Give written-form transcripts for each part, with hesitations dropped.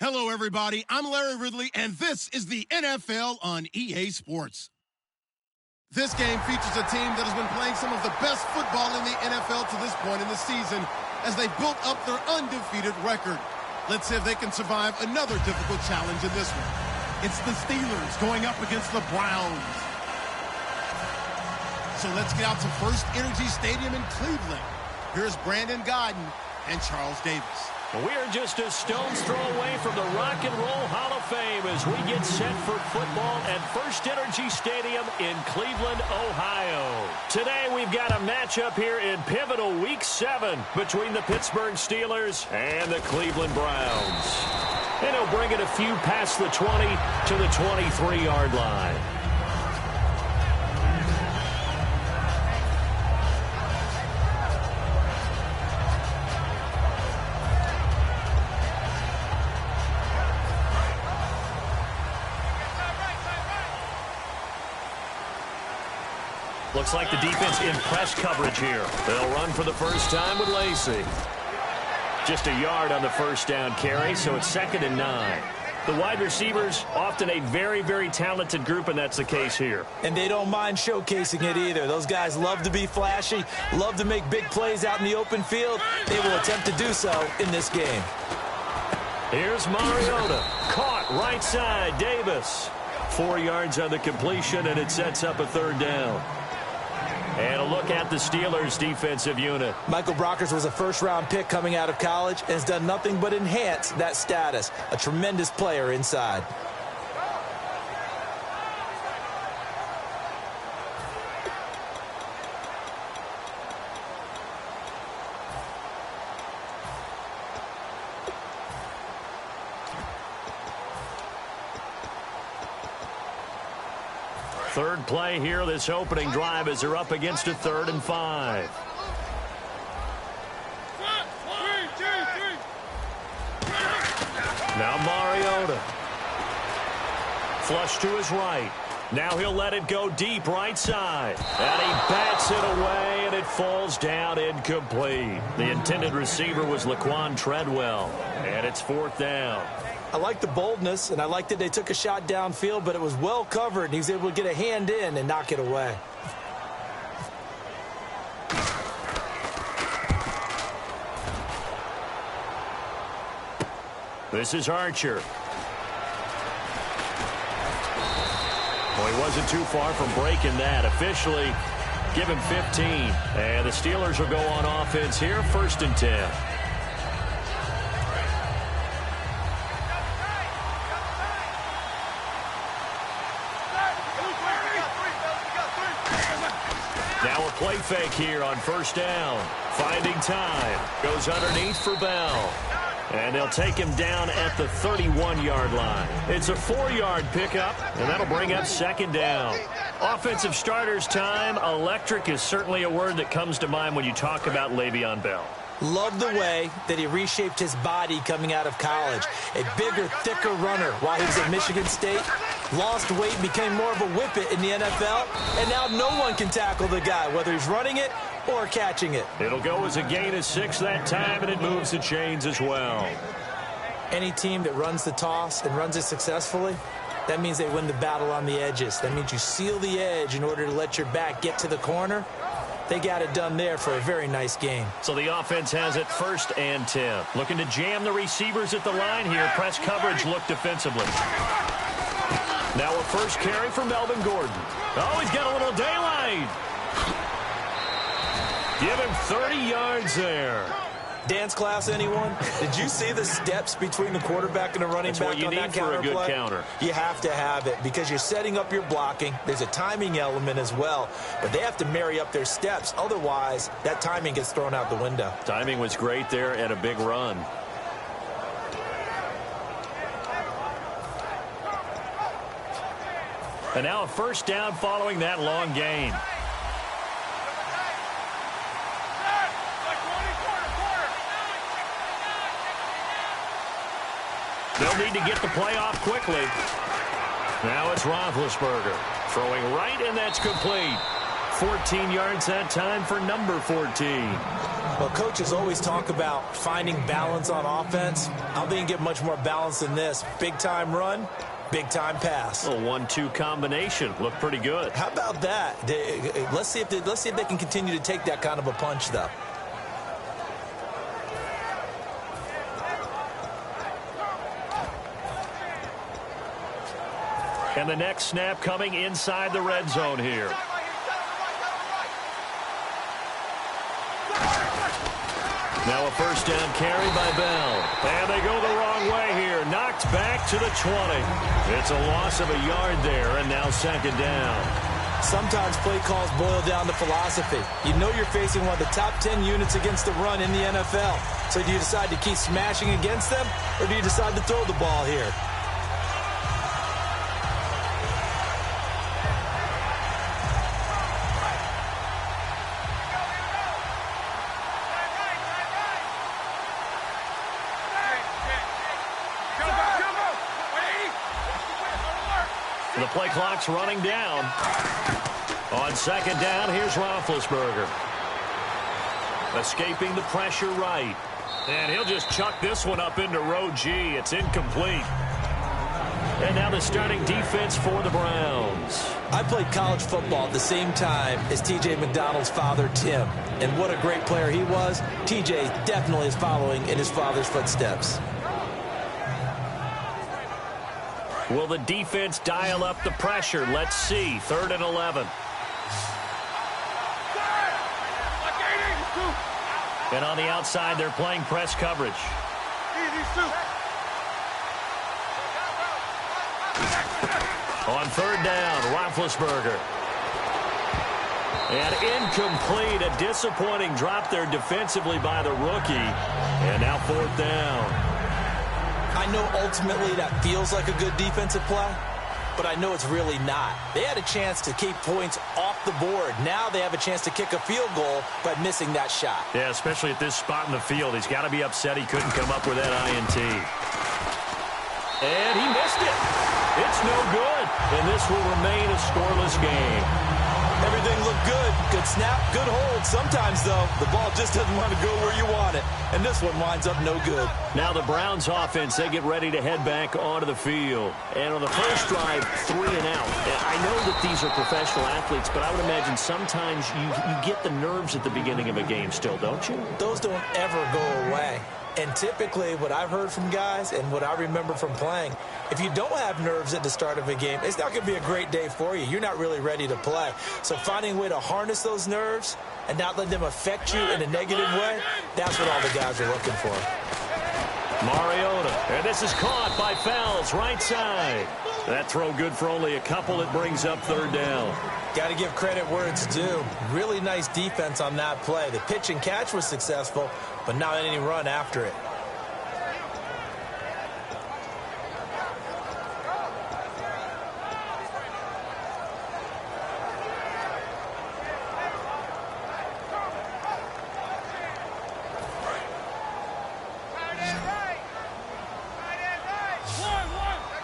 Hello, everybody. I'm Larry Ridley, and this is the NFL on EA Sports. This game features a team that has been playing some of the best football in the NFL to this point in the season as they built up their undefeated record. Let's see if they can survive another difficult challenge in this one. It's the Steelers going up against the Browns. So let's get out to First Energy Stadium in Cleveland. Here's Brandon Godden and Charles Davis. We're just a stone's throw away from the Rock and Roll Hall of Fame as we get set for football at First Energy Stadium in Cleveland, Ohio. Today we've got a matchup here in pivotal Week 7 between the Pittsburgh Steelers and the Cleveland Browns. And he'll bring it a few past the 20 to the 23-yard line. Looks like the defense in press coverage here. They'll run for the first time with Lacey. Just a yard on the first down carry, so it's 2nd and 9. The wide receivers, often a very, very talented group, and that's the case here. And they don't mind showcasing it either. Those guys love to be flashy, love to make big plays out in the open field. They will attempt to do so in this game. Here's Mariota. Caught right side, Davis. 4 yards on the completion, and it sets up a 3rd down. And a look at the Steelers' defensive unit. Michael Brockers was a first-round pick coming out of college and has done nothing but enhance that status. A tremendous player inside. Third play here, this opening drive, as they're up against a 3rd and 5. Now Mariota. Flush to his right. Now he'll let it go deep right side. And he bats it away, and it falls down incomplete. The intended receiver was Laquan Treadwell. And it's 4th down. I like the boldness, and I like that they took a shot downfield, but it was well covered, and he was able to get a hand in and knock it away. This is Archer. Well, he wasn't too far from breaking that. Officially, give him 15. And the Steelers will go on offense here, 1st and 10. Now a play fake here on 1st down. Finding time. Goes underneath for Bell. And they'll take him down at the 31-yard line. It's a 4-yard pickup, and that'll bring up 2nd down. Offensive starters time. Electric is certainly a word that comes to mind when you talk about Le'Veon Bell. Love the way that he reshaped his body coming out of college. A bigger, thicker runner while he was at Michigan State. Lost weight, became more of a whippet in the NFL, and now no one can tackle the guy, whether he's running it or catching it. It'll go as a gain of 6 that time, and it moves the chains as well. Any team that runs the toss and runs it successfully, that means they win the battle on the edges. That means you seal the edge in order to let your back get to the corner. They got it done there for a very nice game. So the offense has it 1st and 10. Looking to jam the receivers at the line here. Press coverage look defensively. Now a first carry for Melvin Gordon. Oh, he's got a little daylight. Give him 30 yards there. Dance class, anyone? Did you see the steps between the quarterback and the running back on that counter play? That's what you need for a good counter. You have to have it because you're setting up your blocking. There's a timing element as well, but they have to marry up their steps. Otherwise, that timing gets thrown out the window. Timing was great there and a big run. And now a 1st down following that long gain. They'll need to get the play off quickly. Now it's Roethlisberger throwing right, and that's complete. 14 yards that time for number 14. Well, coaches always talk about finding balance on offense. I don't think you get much more balance than this. Big-time run, big-time pass. A 1-2 combination. Looked pretty good. How about that? Let's see if they can continue to take that kind of a punch, though. And the next snap coming inside the red zone here. Now a first down carry by Bell. And they go the wrong way here. Knocked back to the 20. It's a loss of a yard there, and now second down. Sometimes play calls boil down to philosophy. You know you're facing one of the top 10 units against the run in the NFL. So do you decide to keep smashing against them, or do you decide to throw the ball here? The play clock's running down. On second down, here's Roethlisberger. Escaping the pressure right. And he'll just chuck this one up into row G. It's incomplete. And now the starting defense for the Browns. I played college football at the same time as T.J. McDonald's father, Tim. And what a great player he was. T.J. definitely is following in his father's footsteps. Will the defense dial up the pressure? Let's see. 3rd and 11. And on the outside, they're playing press coverage. On 3rd down, Roethlisberger. And incomplete. A disappointing drop there defensively by the rookie. And now 4th down. I know ultimately that feels like a good defensive play, but I know it's really not. They had a chance to keep points off the board. Now they have a chance to kick a field goal by missing that shot. Yeah, especially at this spot in the field. He's got to be upset he couldn't come up with that INT. And he missed it. It's no good. And this will remain a scoreless game. Everything looked good. Good snap, good hold. Sometimes, though, the ball just doesn't want to go where you want it. And this one winds up no good. Now the Browns offense, they get ready to head back onto the field. And on the first drive, 3 and out. I know that these are professional athletes, but I would imagine sometimes you get the nerves at the beginning of a game still, don't you? Those don't ever go away. And typically, what I've heard from guys and what I remember from playing, if you don't have nerves at the start of a game, it's not going to be a great day for you. You're not really ready to play. So finding a way to harness those nerves and not let them affect you in a negative way, that's what all the guys are looking for. Mariota. And this is caught by Fells, right side. That throw good for only a couple. It brings up 3rd down. Got to give credit where it's due. Really nice defense on that play. The pitch and catch was successful, but not any run after it.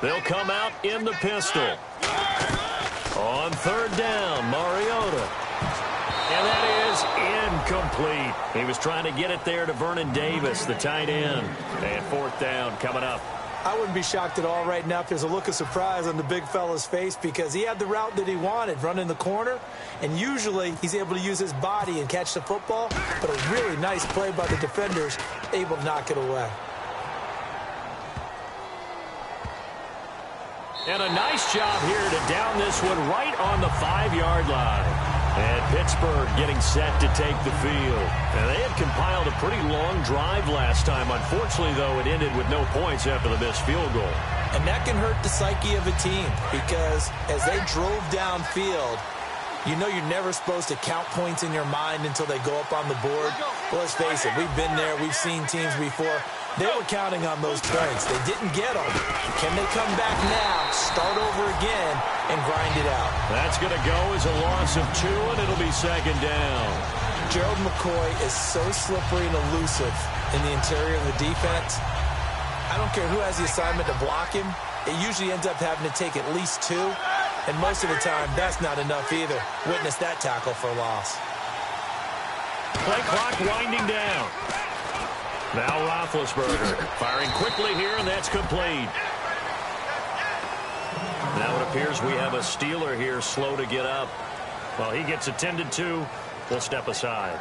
They'll come out in the pistol. On 3rd down, Mariota. And that is incomplete. He was trying to get it there to Vernon Davis, the tight end. And 4th down coming up. I wouldn't be shocked at all right now if there's a look of surprise on the big fella's face because he had the route that he wanted, running the corner. And usually he's able to use his body and catch the football. But a really nice play by the defenders, able to knock it away. And a nice job here to down this one right on the 5-yard line. And Pittsburgh getting set to take the field. And they had compiled a pretty long drive last time. Unfortunately, though, it ended with no points after the missed field goal. And that can hurt the psyche of a team because as they drove downfield, you know you're never supposed to count points in your mind until they go up on the board. Well, let's face it, we've been there. We've seen teams before. They were counting on those points. They didn't get them. Can they come back now, start over again, and grind it out? That's going to go as a loss of 2, and it'll be 2nd down. Gerald McCoy is so slippery and elusive in the interior of the defense. I don't care who has the assignment to block him. It usually ends up having to take at least 2, and most of the time, that's not enough either. Witness that tackle for a loss. Play clock winding down. Now Roethlisberger firing quickly here, and that's complete. Now it appears we have a Steeler here slow to get up. While he gets attended to, we'll step aside.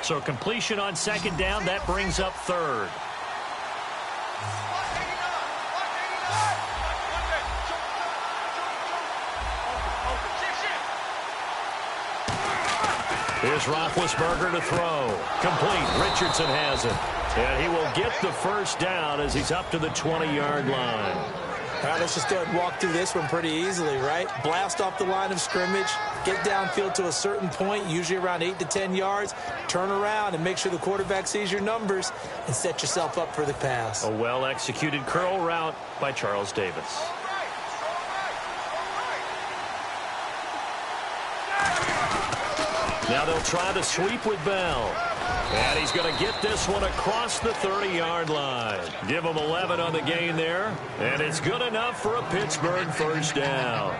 So completion on second down, that brings up third. Here's Roethlisberger to throw. Complete. Richardson has it. And he will get the first down as he's up to the 20-yard line. All right, let's just go ahead and walk through this one pretty easily, right? Blast off the line of scrimmage, get downfield to a certain point, usually around 8 to 10 yards, turn around and make sure the quarterback sees your numbers and set yourself up for the pass. A well-executed curl route by Charles Davis. Now they'll try to sweep with Bell. And he's going to get this one across the 30-yard line. Give him 11 on the gain there. And it's good enough for a Pittsburgh first down.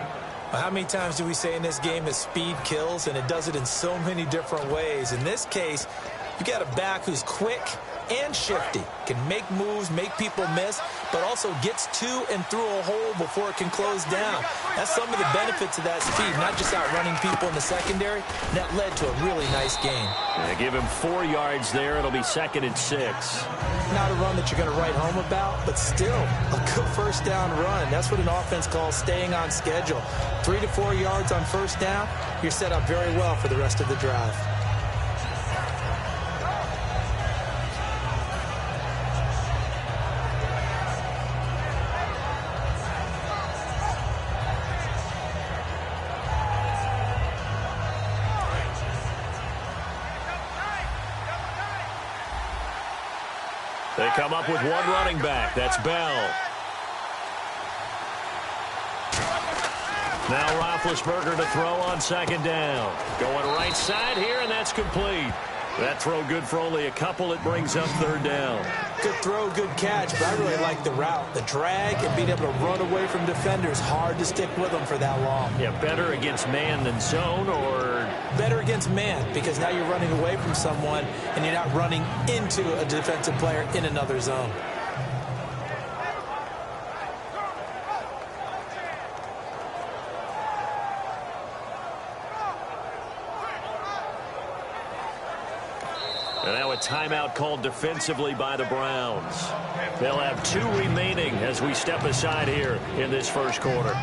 How many times do we say in this game that speed kills, and it does it in so many different ways? In this case, you got a back who's quick and shifty, can make moves, make people miss, but also gets to and through a hole before it can close down. That's some of the benefits of that speed, not just outrunning people in the secondary. That led to a really nice game. They give him 4 yards there. It'll be 2nd and 6. Not a run that you're going to write home about, but still a good first down run. That's what an offense calls staying on schedule. 3 to 4 yards on first down, you're set up very well for the rest of the drive. They come up with one running back. That's Bell. Now Roethlisberger to throw on second down. Going right side here, and that's complete. That throw good for only a couple. It brings up third down. Good throw, good catch, but I really like the route. The drag and being able to run away from defenders. Hard to stick with them for that long. Yeah, better against man than zone, or? Better against man, because now you're running away from someone and you're not running into a defensive player in another zone. And now a timeout called defensively by the Browns. They'll have 2 remaining as we step aside here in this first quarter.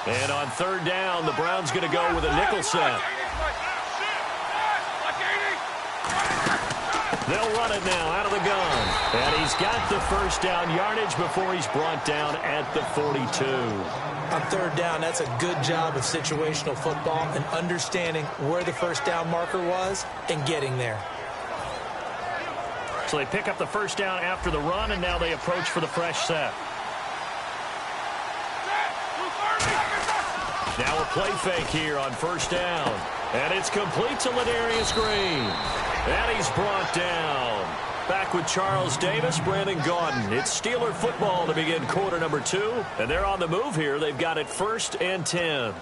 And on third down, the Browns going to go with a nickel set. They'll run it now out of the gun. And he's got the first down yardage before he's brought down at the 42. On third down, that's a good job of situational football and understanding where the first down marker was and getting there. So they pick up the first down after the run, and now they approach for the fresh set. Now a play fake here on first down. And it's complete to Ladarius Green. And he's brought down. Back with Charles Davis, Brandon Gaudin. It's Steeler football to begin quarter number 2. And they're on the move here. They've got it 1st and 10.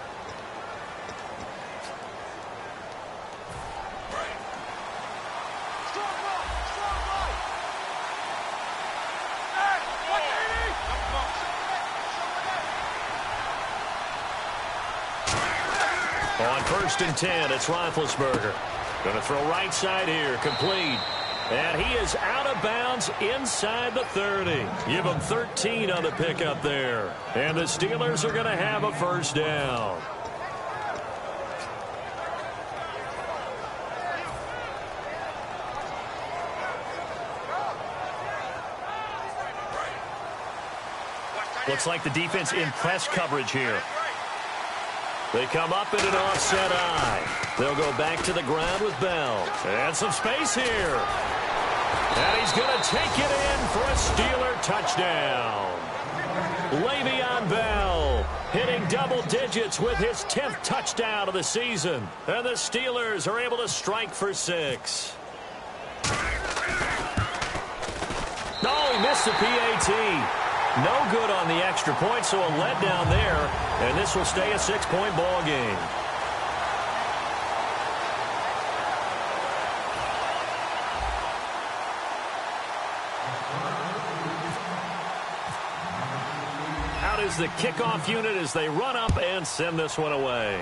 On 1st and 10, it's Roethlisberger. Going to throw right side here, complete. And he is out of bounds inside the 30. Give him 13 on the pickup there. And the Steelers are going to have a first down. Looks like the defense in press coverage here. They come up in an offset eye. They'll go back to the ground with Bell. And some space here. And he's going to take it in for a Steeler touchdown. Le'Veon Bell hitting double digits with his 10th touchdown of the season. And the Steelers are able to strike for 6. No, he missed the PAT. No good on the extra point, so a letdown there. And this will stay a 6-point ball game. Out is the kickoff unit as they run up and send this one away.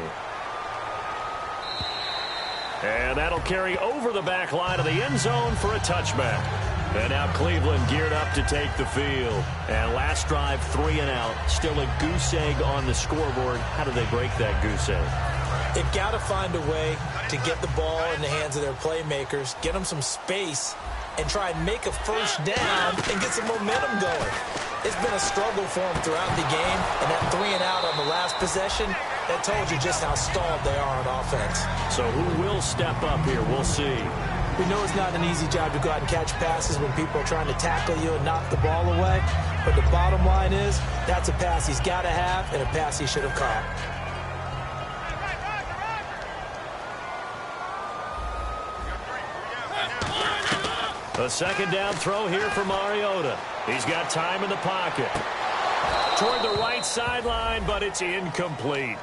And that'll carry over the back line of the end zone for a touchback. And now Cleveland geared up to take the field. And last drive, 3 and out. Still a goose egg on the scoreboard. How do they break that goose egg? They've got to find a way to get the ball in the hands of their playmakers, get them some space, and try and make a first down and get some momentum going. It's been a struggle for them throughout the game, and that 3 and out on the last possession, that told you just how stalled they are on offense. So who will step up here? We'll see. We know it's not an easy job to go out and catch passes when people are trying to tackle you and knock the ball away. But the bottom line is, that's a pass he's got to have and a pass he should have caught. A second down throw here for Mariota. He's got time in the pocket. Toward the right sideline, but it's incomplete.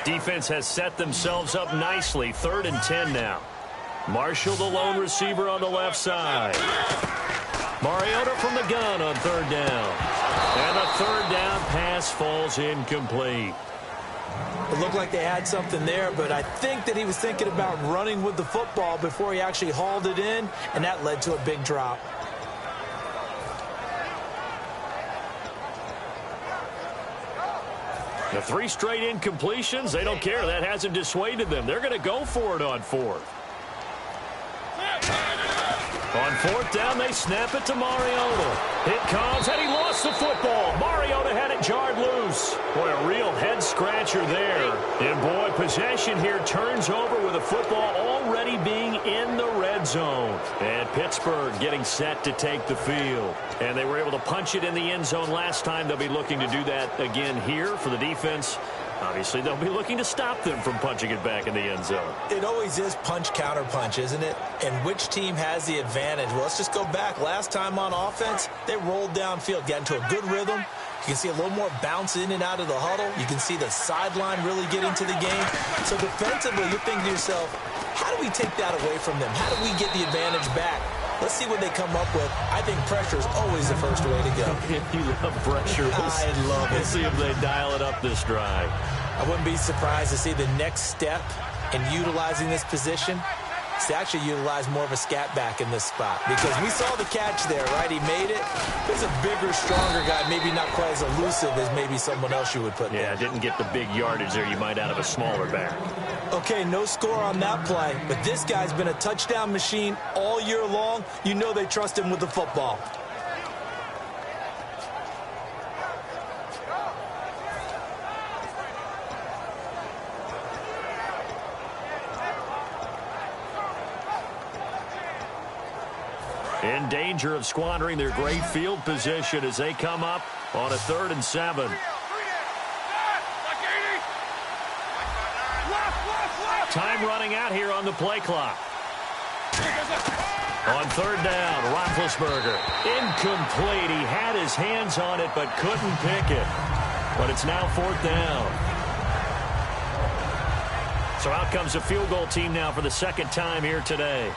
Defense has set themselves up nicely. 3rd and 10 now. Marshall, the lone receiver on the left side. Mariota from the gun on 3rd down. And the 3rd down pass falls incomplete. It looked like they had something there, but I think that he was thinking about running with the football before he actually hauled it in, and that led to a big drop. The 3 straight incompletions, they don't care. That hasn't dissuaded them. They're going to go for it on 4th. On 4th down, they snap it to Mariota. It comes, and he lost the football. Mariota had it jarred loose. Boy, a real head-scratcher there. And, boy, possession here turns over with the football already being in the red zone. And Pittsburgh getting set to take the field. And they were able to punch it in the end zone last time. They'll be looking to do that again here for the defense. Obviously, they'll be looking to stop them from punching it back in the end zone. It always is punch-counter-punch, isn't it? And which team has the advantage? Well, let's just go back. Last time on offense, they rolled downfield, got into a good rhythm. You can see a little more bounce in and out of the huddle. You can see the sideline really get into the game. So defensively, you're thinking to yourself, how do we take that away from them? How do we get the advantage back? Let's see what they come up with. I think pressure is always the first way to go. You love pressure. I love it. We'll see if they dial it up this drive. I wouldn't be surprised to see the next step in utilizing this position is to actually utilize more of a scat back in this spot. Because we saw the catch there, right? He made it. He's a bigger, stronger guy, maybe not quite as elusive as maybe someone else you would put there. Yeah, didn't get the big yardage there you might out of a smaller back. Okay, no score on that play, but this guy's been a touchdown machine all year long. You know they trust him with the football. In danger of squandering their great field position as they come up on a 3rd and 7. Time running out here on the play clock. On 3rd down, Roethlisberger. Incomplete. He had his hands on it but couldn't pick it. But it's now 4th down. So out comes the field goal team now for the 2nd time here today.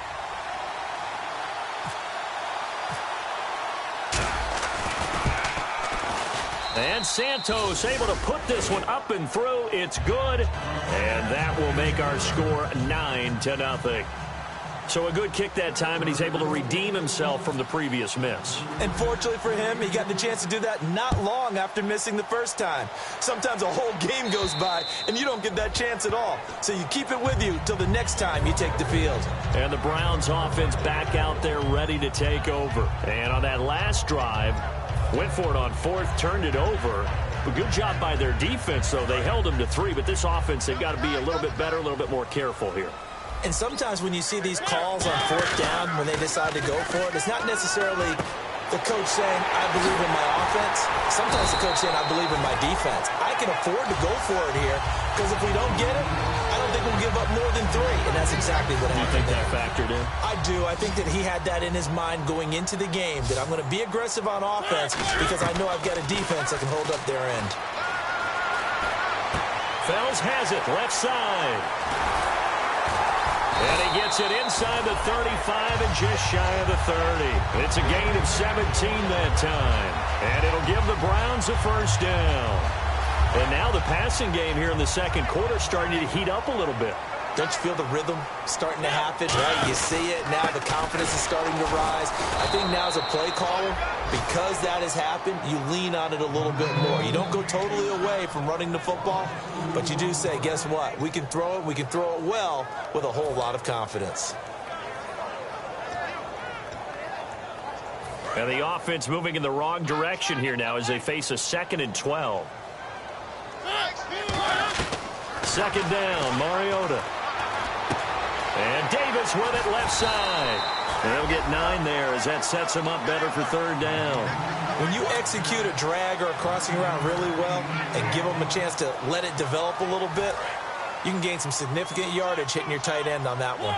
And Santos able to put this one up and through. It's good. And that will make our score 9-0. So a good kick that time, and he's able to redeem himself from the previous miss. And fortunately for him, he got the chance to do that not long after missing the first time. Sometimes a whole game goes by, and you don't get that chance at all. So you keep it with you till the next time you take the field. And the Browns offense back out there ready to take over. And on that last drive, went for it on fourth, turned it over. A good job by their defense, though. They held them to 3, but this offense, they've got to be a little bit better, a little bit more careful here. And sometimes when you see these calls on fourth down, when they decide to go for it, it's not necessarily the coach saying, I believe in my offense. Sometimes the coach saying, I believe in my defense. I can afford to go for it here because if we don't get it, I don't think we'll give up more than 3. And that's exactly what happened. You think that factored in? I do. I think that he had that in his mind going into the game, that I'm going to be aggressive on offense because I know I've got a defense that can hold up their end. Fells has it, left side. And he gets it inside the 35 and just shy of the 30. It's a gain of 17 that time. And it'll give the Browns a first down. And now the passing game here in the second quarter starting to heat up a little bit. Don't you feel the rhythm starting to happen, right? You see it now. The confidence is starting to rise. I think now as a play caller, because that has happened, you lean on it a little bit more. You don't go totally away from running the football, but you do say, guess what? We can throw it. We can throw it well with a whole lot of confidence. And the offense moving in the wrong direction here now as they face a 2nd and 12. Second down, Mariota. And Davis with it left side. And they'll get 9 there as that sets him up better for third down. When you execute a drag or a crossing route really well and give them a chance to let it develop a little bit, you can gain some significant yardage hitting your tight end on that one.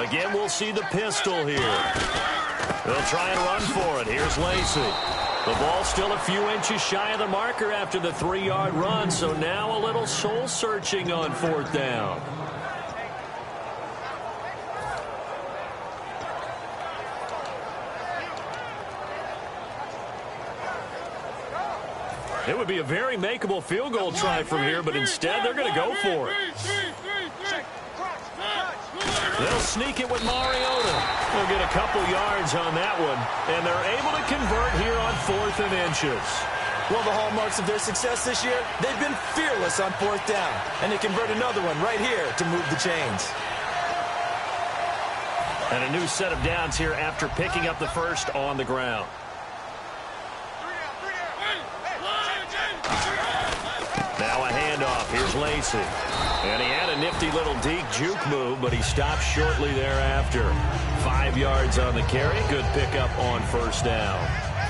Again, we'll see the pistol here. They'll try and run for it. Here's Lacy. The ball still a few inches shy of the marker after the 3-yard run, so now a little soul-searching on fourth down. It would be a very makeable field goal try from here, but instead they're going to go for it. They'll sneak it with Mariota. They'll get a couple yards on that one, and they're able to convert here on 4th and inches. Well, the hallmarks of their success this year, they've been fearless on fourth down, and they convert another one right here to move the chains. And a new set of downs here after picking up the first on the ground. Now a handoff. Here's Lacy. And he had a nifty little deke juke move, but he stopped shortly thereafter. 5 yards on the carry. Good pickup on first down.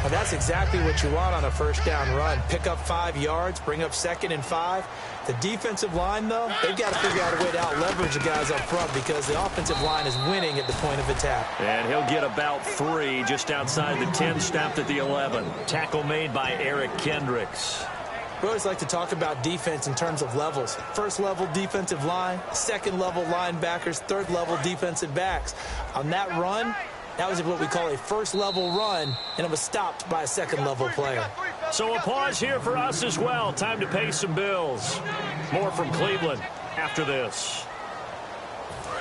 Well, that's exactly what you want on a first down run. Pick up 5 yards, bring up 2nd and 5. The defensive line, though, they've got to figure out a way to out-leverage the guys up front because the offensive line is winning at the point of attack. And he'll get about 3 just outside the 10, stopped at the 11. Tackle made by Eric Kendricks. We always like to talk about defense in terms of levels. First level defensive line, second level linebackers, third level defensive backs. On that run, that was what we call a first level run, and it was stopped by a second level player. So a pause here for us as well. Time to pay some bills. More from Cleveland after this.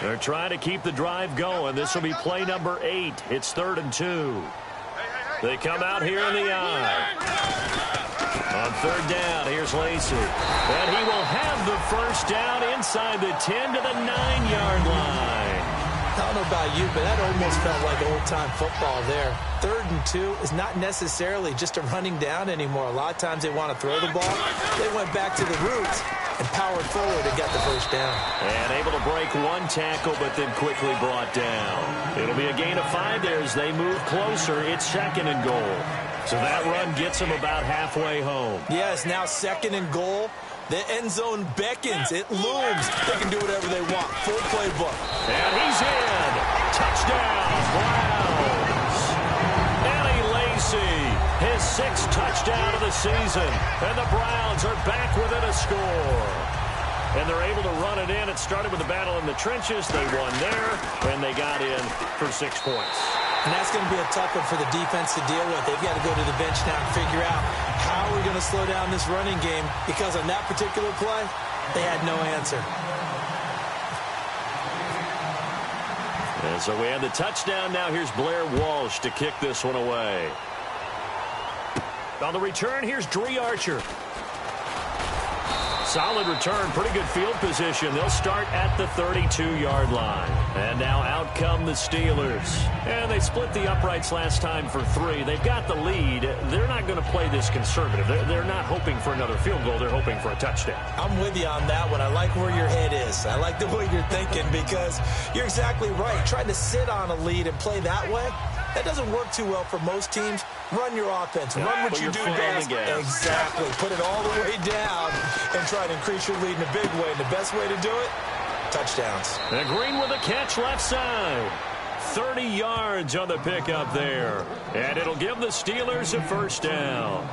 They're trying to keep the drive going. This will be play number 8. It's 3rd and 2. They come out here in the eye. On third down, here's Lacy. And he will have the first down inside the 10 to the 9-yard line. I don't know about you, but that almost felt like old-time football there. 3rd and 2 is not necessarily just a running down anymore. A lot of times they want to throw the ball. They went back to the roots and powered forward and got the first down. And able to break one tackle, but then quickly brought down. It'll be a gain of 5 there as they move closer. It's 2nd and goal. So that run gets them about halfway home. Yes, now 2nd and goal. The end zone beckons. It looms. They can do whatever they want. Full playbook. And he's in. Touchdown, Browns. Eddie Lacy, his 6th touchdown of the season. And the Browns are back within a score. And they're able to run it in. It started with a battle in the trenches. They won there, and they got in for 6 points. And that's going to be a tough one for the defense to deal with. They've got to go to the bench now and figure out how we're going to slow down this running game, because on that particular play, they had no answer. And so we have the touchdown. Now here's Blair Walsh to kick this one away. On the return, here's Dree Archer. Solid return, pretty good field position. They'll start at the 32-yard line. And now out come the Steelers. And they split the uprights last time for 3. They've got the lead. They're not going to play this conservative. They're not hoping for another field goal. They're hoping for a touchdown. I'm with you on that one. I like where your head is. I like the way you're thinking because you're exactly right. Trying to sit on a lead and play that way, that doesn't work too well for most teams. Run your offense. Run what you do best. Exactly. Put it all the way down and try to increase your lead in a big way. And the best way to do it, touchdowns. And Green with a catch left side. 30 yards on the pickup there. And it'll give the Steelers a first down.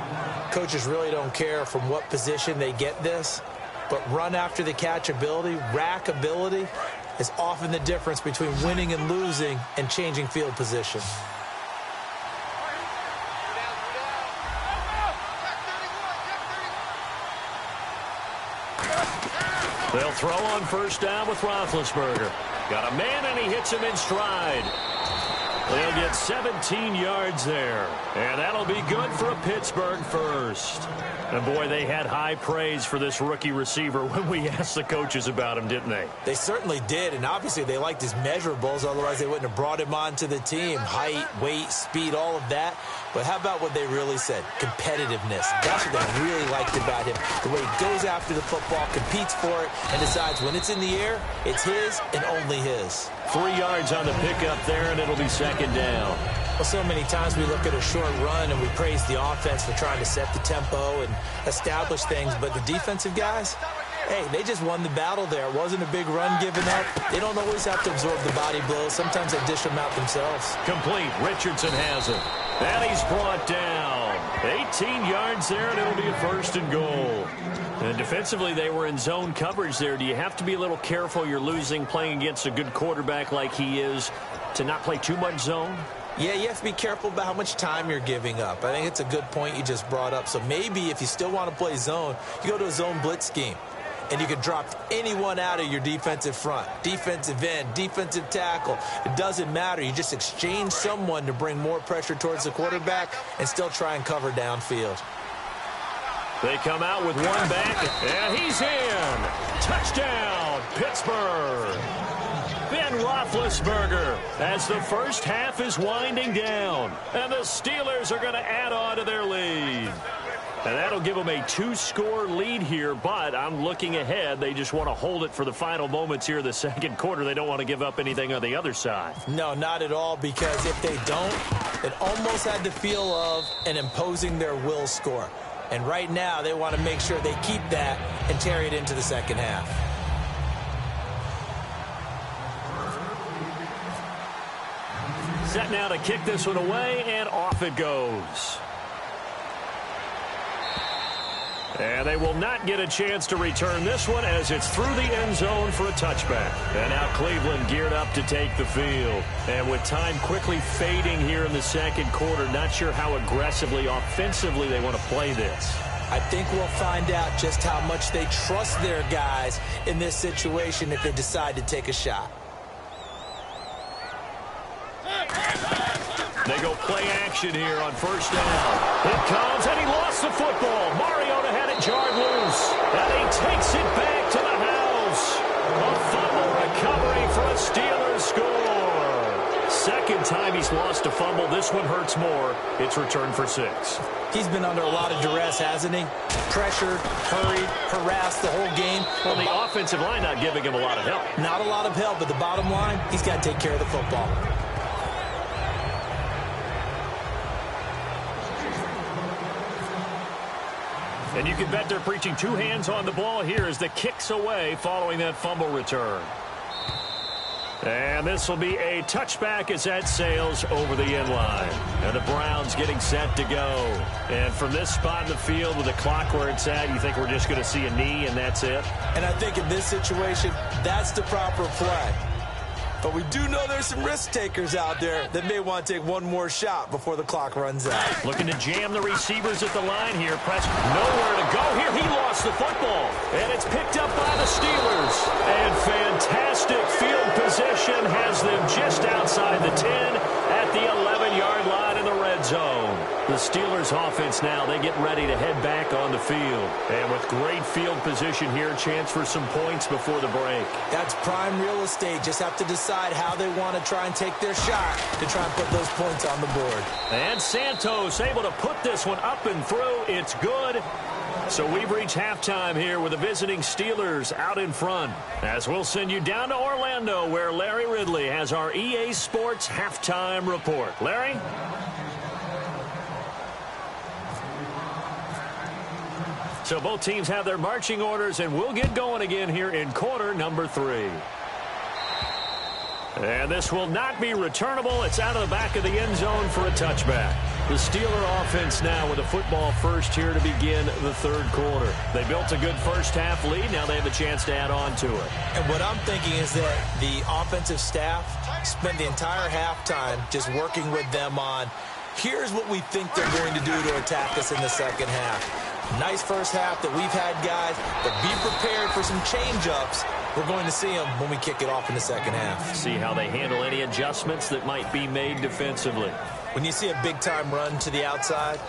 Coaches really don't care from what position they get this, but run after the catch ability, rack ability, is often the difference between winning and losing and changing field position. They'll throw on first down with Roethlisberger. Got a man, and he hits him in stride. They'll get 17 yards there. And that'll be good for a Pittsburgh first. And, boy, they had high praise for this rookie receiver when we asked the coaches about him, didn't they? They certainly did, and obviously they liked his measurables. Otherwise, they wouldn't have brought him onto the team. Height, weight, speed, all of that. But how about what they really said? Competitiveness. That's what they really liked about him. The way he goes after the football, competes for it, and decides when it's in the air, it's his and only his. 3 yards on the pickup there, and it'll be second down. Well, so many times we look at a short run and we praise the offense for trying to set the tempo and establish things, but the defensive guys, hey, they just won the battle there. It wasn't a big run given up. They don't always have to absorb the body blows. Sometimes they dish them out themselves. Complete. Richardson has it. And he's brought down. 18 yards there, and it'll be a first and goal. And defensively, they were in zone coverage there. Do you have to be a little careful? You're losing playing against a good quarterback like he is to not play too much zone? Yeah, you have to be careful about how much time you're giving up. I think it's a good point you just brought up. So maybe if you still want to play zone, you go to a zone blitz scheme. And you can drop anyone out of your defensive front. Defensive end, defensive tackle. It doesn't matter. You just exchange someone to bring more pressure towards the quarterback and still try and cover downfield. They come out with one back, and he's in. Touchdown, Pittsburgh. Ben Roethlisberger as the first half is winding down. And the Steelers are going to add on to their lead. And that'll give them a 2-score lead here, but I'm looking ahead. They just want to hold it for the final moments here in the second quarter. They don't want to give up anything on the other side. No, not at all, because if they don't, it almost had the feel of an imposing their will score. And right now, they want to make sure they keep that and carry it into the second half. Set now to kick this one away, and off it goes. And they will not get a chance to return this one as it's through the end zone for a touchback. And now Cleveland geared up to take the field. And with time quickly fading here in the second quarter, not sure how aggressively, offensively they want to play this. I think we'll find out just how much they trust their guys in this situation if they decide to take a shot. They go play action here on first down. It comes, and he lost the football. Mariota had it jarred loose, and he takes it back to the house. A fumble recovery for a Steelers score. Second time he's lost a fumble. This one hurts more. It's returned for 6. He's been under a lot of duress, hasn't he? Pressured, hurried, harassed the whole game. Well, the offensive line not giving him a lot of help. Not a lot of help, but the bottom line, he's got to take care of the football. And you can bet they're preaching 2 hands on the ball here as the kick's away following that fumble return. And this will be a touchback as that sails over the end line. And the Browns getting set to go. And from this spot in the field with the clock where it's at, you think we're just going to see a knee and that's it? And I think in this situation, that's the proper play. But we do know there's some risk takers out there that may want to take one more shot before the clock runs out. Looking to jam the receivers at the line here. Press nowhere to go here. He lost the football. And it's picked up by the Steelers. And fantastic field position has them just out The Steelers offense now, they get ready to head back on the field. And with great field position here, chance for some points before the break. That's prime real estate. Just have to decide how they want to try and take their shot to try and put those points on the board. And Santos able to put this one up and through. It's good. So we've reached halftime here with the visiting Steelers out in front. As we'll send you down to Orlando where Larry Ridley has our EA Sports halftime report. Larry? So both teams have their marching orders, and we'll get going again here in quarter number 3. And this will not be returnable. It's out of the back of the end zone for a touchback. The Steeler offense now with a football first here to begin the third quarter. They built a good first half lead. Now they have a chance to add on to it. And what I'm thinking is that the offensive staff spent the entire halftime just working with them on, here's what we think they're going to do to attack us in the second half. Nice first half that we've had, guys, but be prepared for some change-ups. We're going to see them when we kick it off in the second half. See how they handle any adjustments that might be made defensively. When you see a big-time run to the outside,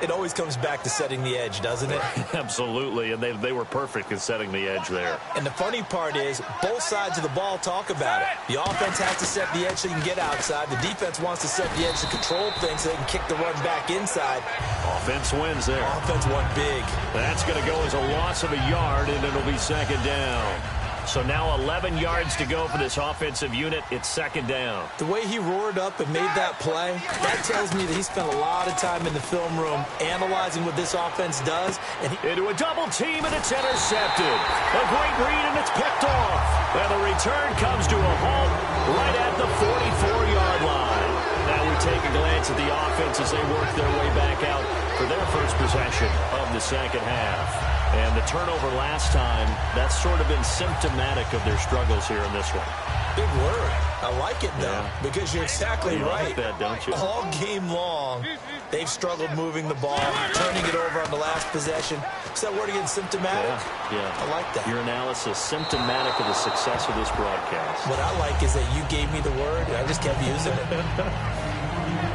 it always comes back to setting the edge, doesn't it? Absolutely, and they were perfect in setting the edge there. And the funny part is, both sides of the ball talk about it. The offense has to set the edge so you can get outside. The defense wants to set the edge to control things so they can kick the run back inside. Offense wins there. Offense won big. That's going to go as a loss of a yard, and it'll be second down. So now 11 yards to go for this offensive unit. It's second down. The way he roared up and made that play, that tells me that he spent a lot of time in the film room analyzing what this offense does. And into a double team, and it's intercepted. A great read, and it's picked off. And the return comes to a halt right at the 44-yard line. Now we take a glance at the offense as they work their way back out for their first possession of the second half. And the turnover last time, that's sort of been symptomatic of their struggles here in this one. Big word. I like it, though, because you're exactly right. Like that, don't you? All game long, they've struggled moving the ball, turning it over on the last possession. Is that word again, symptomatic? Yeah. I like that. Your analysis, symptomatic of the success of this broadcast. What I like is that you gave me the word, and I just kept using it.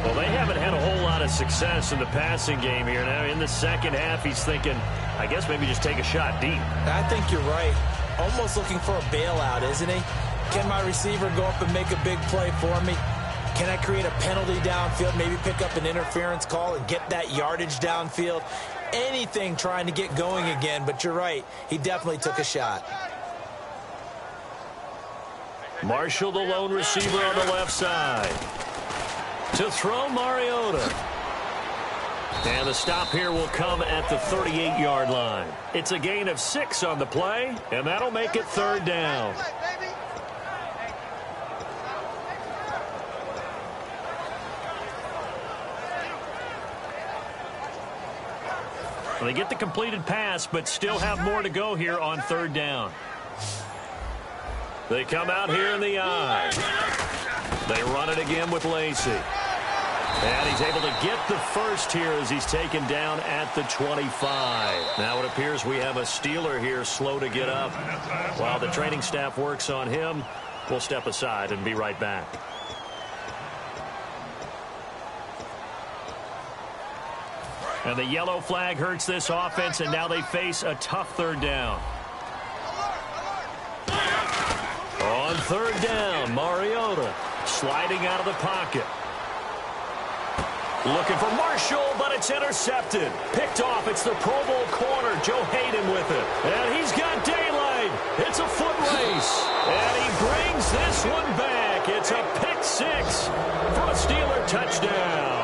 Well, they haven't had a whole lot of success in the passing game here. Now, in the second half, he's thinking, I guess maybe just take a shot deep. I think you're right. Almost looking for a bailout, isn't he? Can my receiver go up and make a big play for me? Can I create a penalty downfield, maybe pick up an interference call and get that yardage downfield? Anything trying to get going again, but you're right. He definitely took a shot. Marshall, the lone receiver on the left side. To throw, Mariota. And the stop here will come at the 38-yard line. It's a gain of 6 on the play, and that'll make it third down. They get the completed pass, but still have more to go here on third down. They come out here in the eye. They run it again with Lacey. And he's able to get the first here as he's taken down at the 25. Now it appears we have a Steeler here slow to get up. While the training staff works on him, we'll step aside and be right back. And the yellow flag hurts this offense, and now they face a tough third down. On third down, Mariota sliding out of the pocket. Looking for Marshall, but it's intercepted. Picked off. It's the Pro Bowl corner, Joe Hayden with it. And he's got daylight. It's a foot race. And he brings this one back. It's a pick 6 for a Steeler touchdown.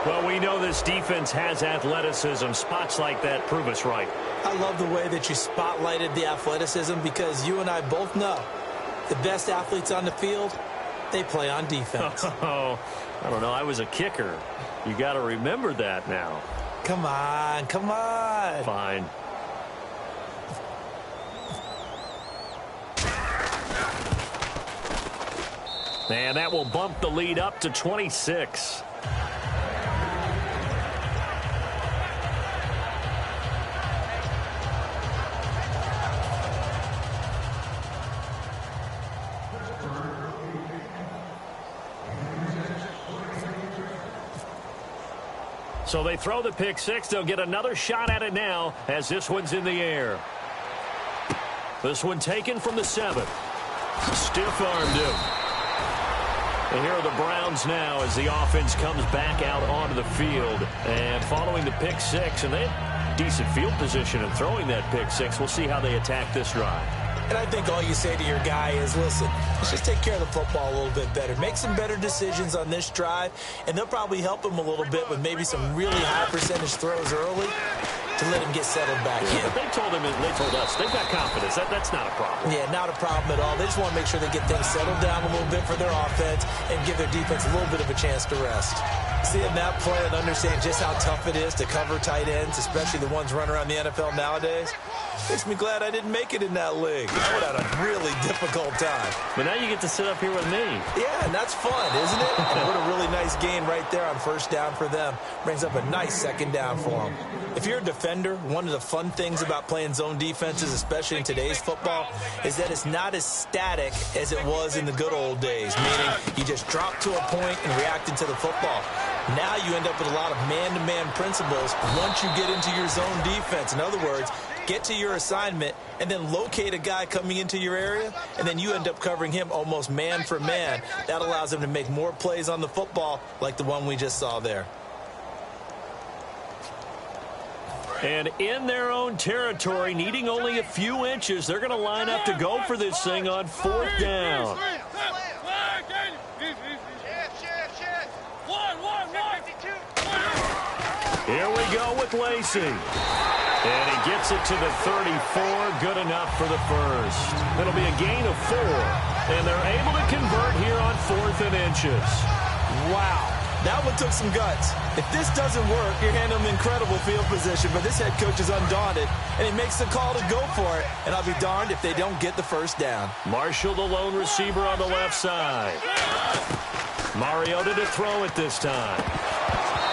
Well, we know this defense has athleticism. Spots like that prove us right. I love the way that you spotlighted the athleticism because you and I both know the best athletes on the field, they play on defense. Oh, I don't know. I was a kicker. You got to remember that now. Come on, come on. Fine. And that will bump the lead up to 26. So they throw the pick six. They'll get another shot at it now as this one's in the air. This one taken from the 7. Stiff-armed him. And here are the Browns now as the offense comes back out onto the field. And following the pick six, and they had decent field position in throwing that pick six. We'll see how they attack this drive. And I think all you say to your guy is, listen, let's just take care of the football a little bit better. Make some better decisions on this drive, and they'll probably help him a little bit with maybe some really high percentage throws early to let him get settled back in. But they told him, and they told us, they've got confidence. That's not a problem. Yeah, not a problem at all. They just want to make sure they get things settled down a little bit for their offense and give their defense a little bit of a chance to rest. Seeing that play and understanding just how tough it is to cover tight ends, especially the ones running around the NFL nowadays, makes me glad I didn't make it in that league. I would have had a really difficult time. But now you get to sit up here with me. Yeah, and that's fun, isn't it? And what a really nice gain right there on first down for them. Brings up a nice second down for them. If you're a defender, one of the fun things about playing zone defenses, especially in today's football, is that it's not as static as it was in the good old days, meaning you just drop to a point and reacted to the football. Now you end up with a lot of man-to-man principles once you get into your zone defense. In other words, get to your assignment and then locate a guy coming into your area, and then you end up covering him almost man for man. That allows him to make more plays on the football like the one we just saw there. And in their own territory, needing only a few inches, they're going to line up to go for this thing on fourth down. Here we go with Lacey. And he gets it to the 34. Good enough for the first. It'll be a gain of 4. And they're able to convert here on 4th and inches. Wow. That one took some guts. If this doesn't work, you're handing them incredible field position, but this head coach is undaunted, and he makes the call to go for it, and I'll be darned if they don't get the first down. Marshall, the lone receiver on the left side. Mariota to throw it this time.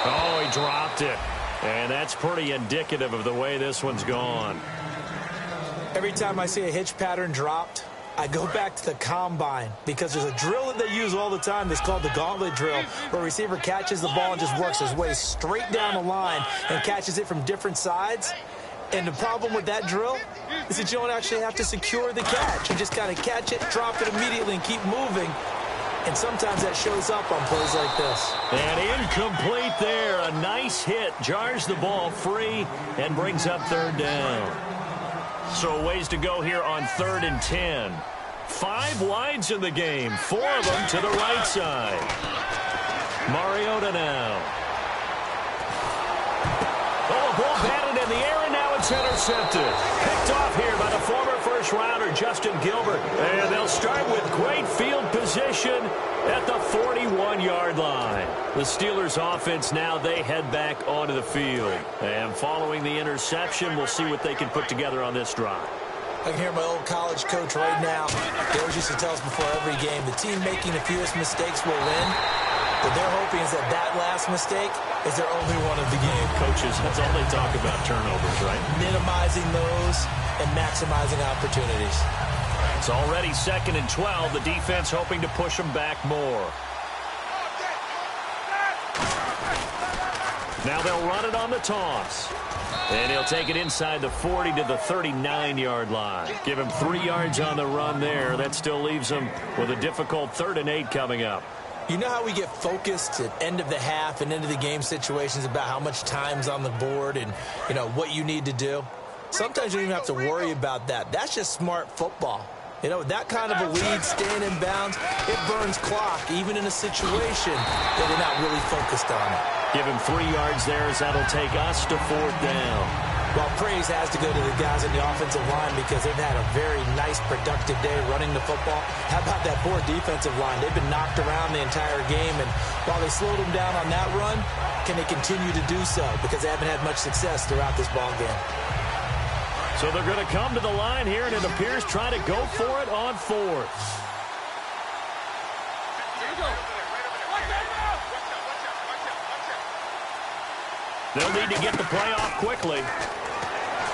Oh, he dropped it. And that's pretty indicative of the way this one's gone. Every time I see a hitch pattern dropped, I go back to the combine because there's a drill that they use all the time that's called the gauntlet drill, where a receiver catches the ball and just works his way straight down the line and catches it from different sides. And the problem with that drill is that you don't actually have to secure the catch. You just kind of catch it, drop it immediately, and keep moving. And sometimes that shows up on plays like this. And incomplete there. A nice hit. Jars the ball free and brings up third down. So ways to go here on 3rd and 10. 5 wides in the game. 4 of them to the right side. Mariota now. Oh, a ball batted in the air, and now it's intercepted. Picked off here by the former first-rounder, Justin Gilbert. And they'll start with great field position at the 41-yard line. The Steelers' offense now, they head back onto the field. And following the interception, we'll see what they can put together on this drive. I can hear my old college coach right now. He always used to tell us before every game, the team making the fewest mistakes will win. What they're hoping is that last mistake is their only one of the game. Coaches, that's all they talk about, turnovers, right? Minimizing those and maximizing opportunities. It's already 2nd and 12. The defense hoping to push them back more. Now they'll run it on the toss. And he'll take it inside the 40 to the 39-yard line. Give him 3 yards on the run there. That still leaves him with a difficult 3rd and 8 coming up. You know how we get focused at end of the half and into the game situations about how much time's on the board and, you know, what you need to do? Sometimes you don't even have to worry about that. That's just smart football. You know, that kind of a lead, staying in bounds, it burns clock, even in a situation that we're not really focused on it. Give him 3 yards there as that'll take us to 4th down. Well, praise has to go to the guys in the offensive line because they've had a very nice, productive day running the football. How about that poor defensive line? They've been knocked around the entire game, and while they slowed them down on that run, can they continue to do so? Because they haven't had much success throughout this ball game. So they're going to come to the line here, and it appears trying to go for it on 4th. They'll need to get the play off quickly.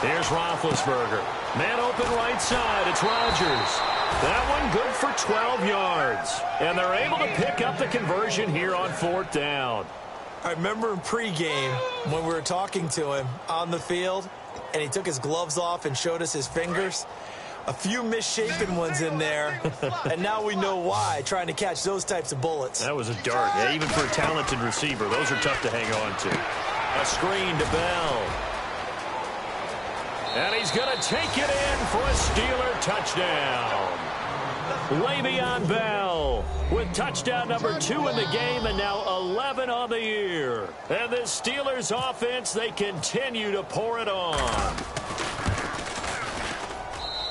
Here's Roethlisberger. Man open right side. It's Rodgers. That one good for 12 yards. And they're able to pick up the conversion here on 4th down. I remember in pregame when we were talking to him on the field, and he took his gloves off and showed us his fingers. A few misshapen ones in there, and now we know why, trying to catch those types of bullets. That was a dart. Yeah, even for a talented receiver, those are tough to hang on to. A screen to Bell. And he's going to take it in for a Steeler touchdown. Le'Veon Bell with touchdown number 2 in the game and now 11 on the year. And the Steelers offense, they continue to pour it on.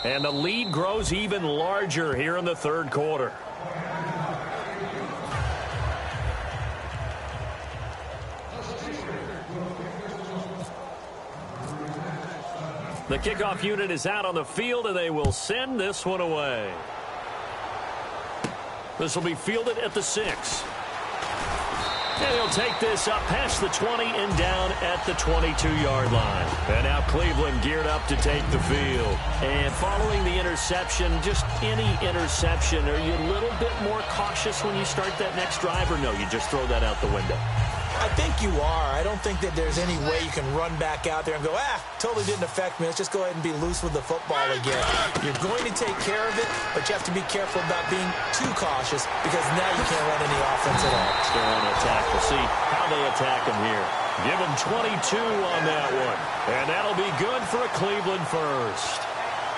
And the lead grows even larger here in the third quarter. The kickoff unit is out on the field, and they will send this one away. This will be fielded at the 6. And he'll take this up past the 20 and down at the 22-yard line. And now Cleveland geared up to take the field. And following the interception, just any interception, are you a little bit more cautious when you start that next drive, or no, you just throw that out the window? I think you are. I don't think that there's any way you can run back out there and go, totally didn't affect me. Let's just go ahead and be loose with the football again. You're going to take care of it, but you have to be careful about being too cautious because now you can't run any offense at all. Still on attack. We'll see how they attack him here. Give him 22 on that one. And that'll be good for a Cleveland first.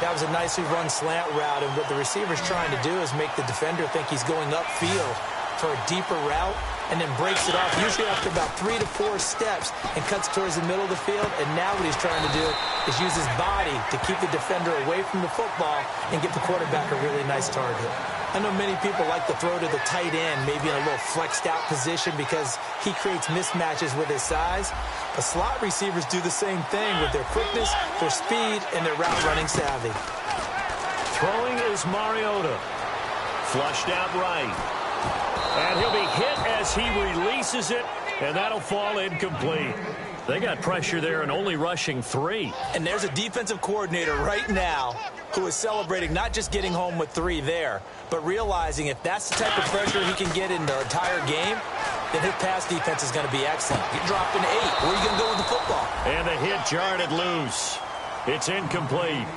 That was a nicely run slant route, and what the receiver's trying to do is make the defender think he's going upfield for a deeper route, and then breaks it off, usually after about 3 to 4 steps, and cuts towards the middle of the field. And now what he's trying to do is use his body to keep the defender away from the football and get the quarterback a really nice target. I know many people like to throw to the tight end, maybe in a little flexed out position because he creates mismatches with his size. But slot receivers do the same thing with their quickness, their speed, and their route running savvy. Throwing is Mariota. Flushed out right. And he'll be hit as he releases it, and that'll fall incomplete. They got pressure there and only rushing 3. And there's a defensive coordinator right now who is celebrating not just getting home with 3 there, but realizing if that's the type of pressure he can get in the entire game, then his pass defense is going to be excellent. You're dropping 8. Where are you going to go with the football? And the hit jarred it loose. It's incomplete.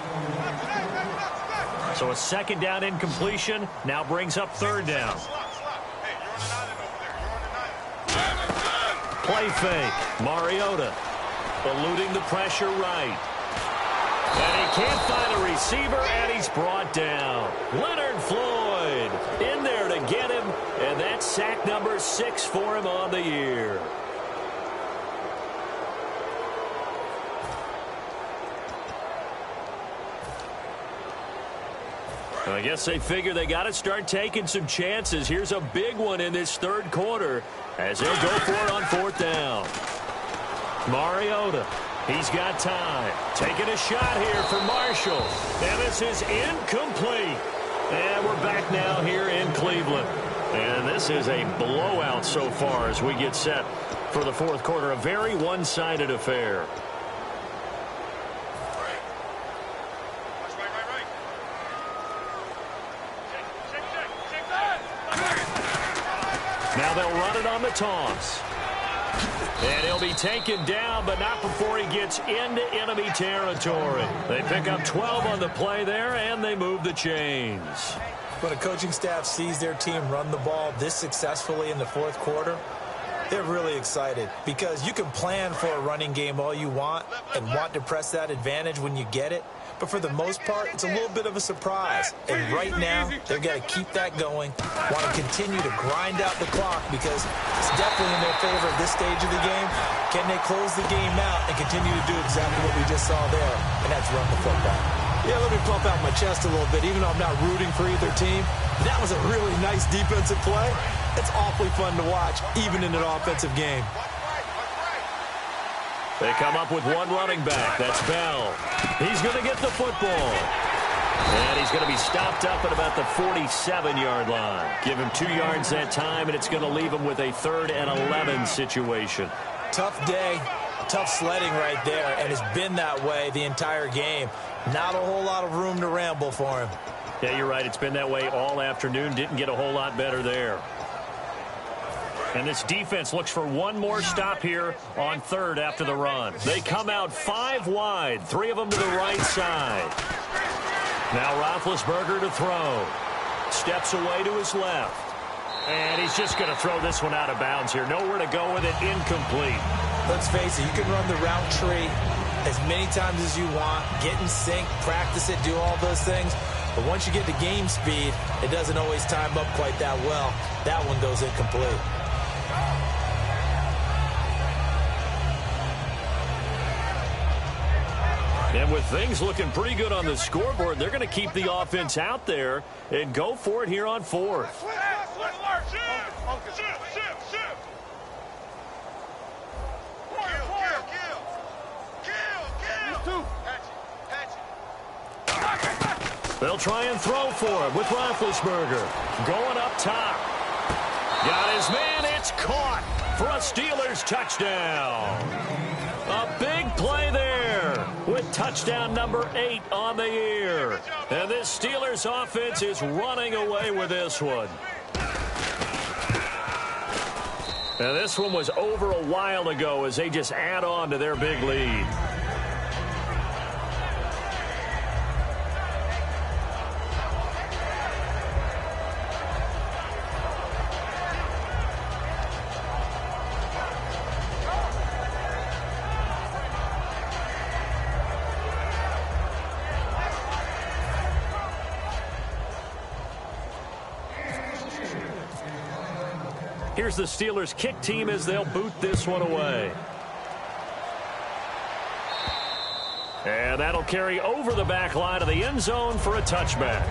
So a second down incompletion now brings up third down. Play fake. Mariota eluding the pressure right. And he can't find a receiver, and he's brought down. Leonard Floyd in there to get him, and that's sack number 6 for him on the year. I guess they figure they got to start taking some chances. Here's a big one in this third quarter as they'll go for it on fourth down. Mariota, he's got time. Taking a shot here for Marshall. And this is incomplete. And we're back now here in Cleveland. And this is a blowout so far as we get set for the fourth quarter. A very one-sided affair. Now they'll run it on the toss. And he'll be taken down, but not before he gets into enemy territory. They pick up 12 on the play there, and they move the chains. When a coaching staff sees their team run the ball this successfully in the fourth quarter, they're really excited because you can plan for a running game all you want and want to press that advantage when you get it. But for the most part, it's a little bit of a surprise. And right now, they've got to keep that going, want to continue to grind out the clock because it's definitely in their favor at this stage of the game. Can they close the game out and continue to do exactly what we just saw there, and that's run the football? Yeah, let me pump out my chest a little bit. Even though I'm not rooting for either team, that was a really nice defensive play. It's awfully fun to watch, even in an offensive game. They come up with one running back. That's Bell. He's going to get the football. And he's going to be stopped up at about the 47-yard line. Give him 2 yards that time, and it's going to leave him with a 3rd and 11 situation. Tough day, tough sledding right there, and it's been that way the entire game. Not a whole lot of room to ramble for him. Yeah, you're right. It's been that way all afternoon. Didn't get a whole lot better there. And this defense looks for one more stop here on third after the run. They come out 5 wide, 3 of them to the right side. Now Roethlisberger to throw. Steps away to his left. And he's just going to throw this one out of bounds here. Nowhere to go with it. Incomplete. Let's face it, you can run the route tree as many times as you want, get in sync, practice it, do all those things. But once you get to game speed, it doesn't always time up quite that well. That one goes incomplete. And with things looking pretty good on the scoreboard, they're going to keep the offense out there and go for it here on fourth. They'll try and throw for him with Roethlisberger. Going up top. Got his man. It's caught for a Steelers touchdown. A big play there with touchdown number 8 on the year. And this Steelers offense is running away with this one. And this one was over a while ago as they just add on to their big lead. Here's the Steelers kick team as they'll boot this one away. And that'll carry over the back line of the end zone for a touchback.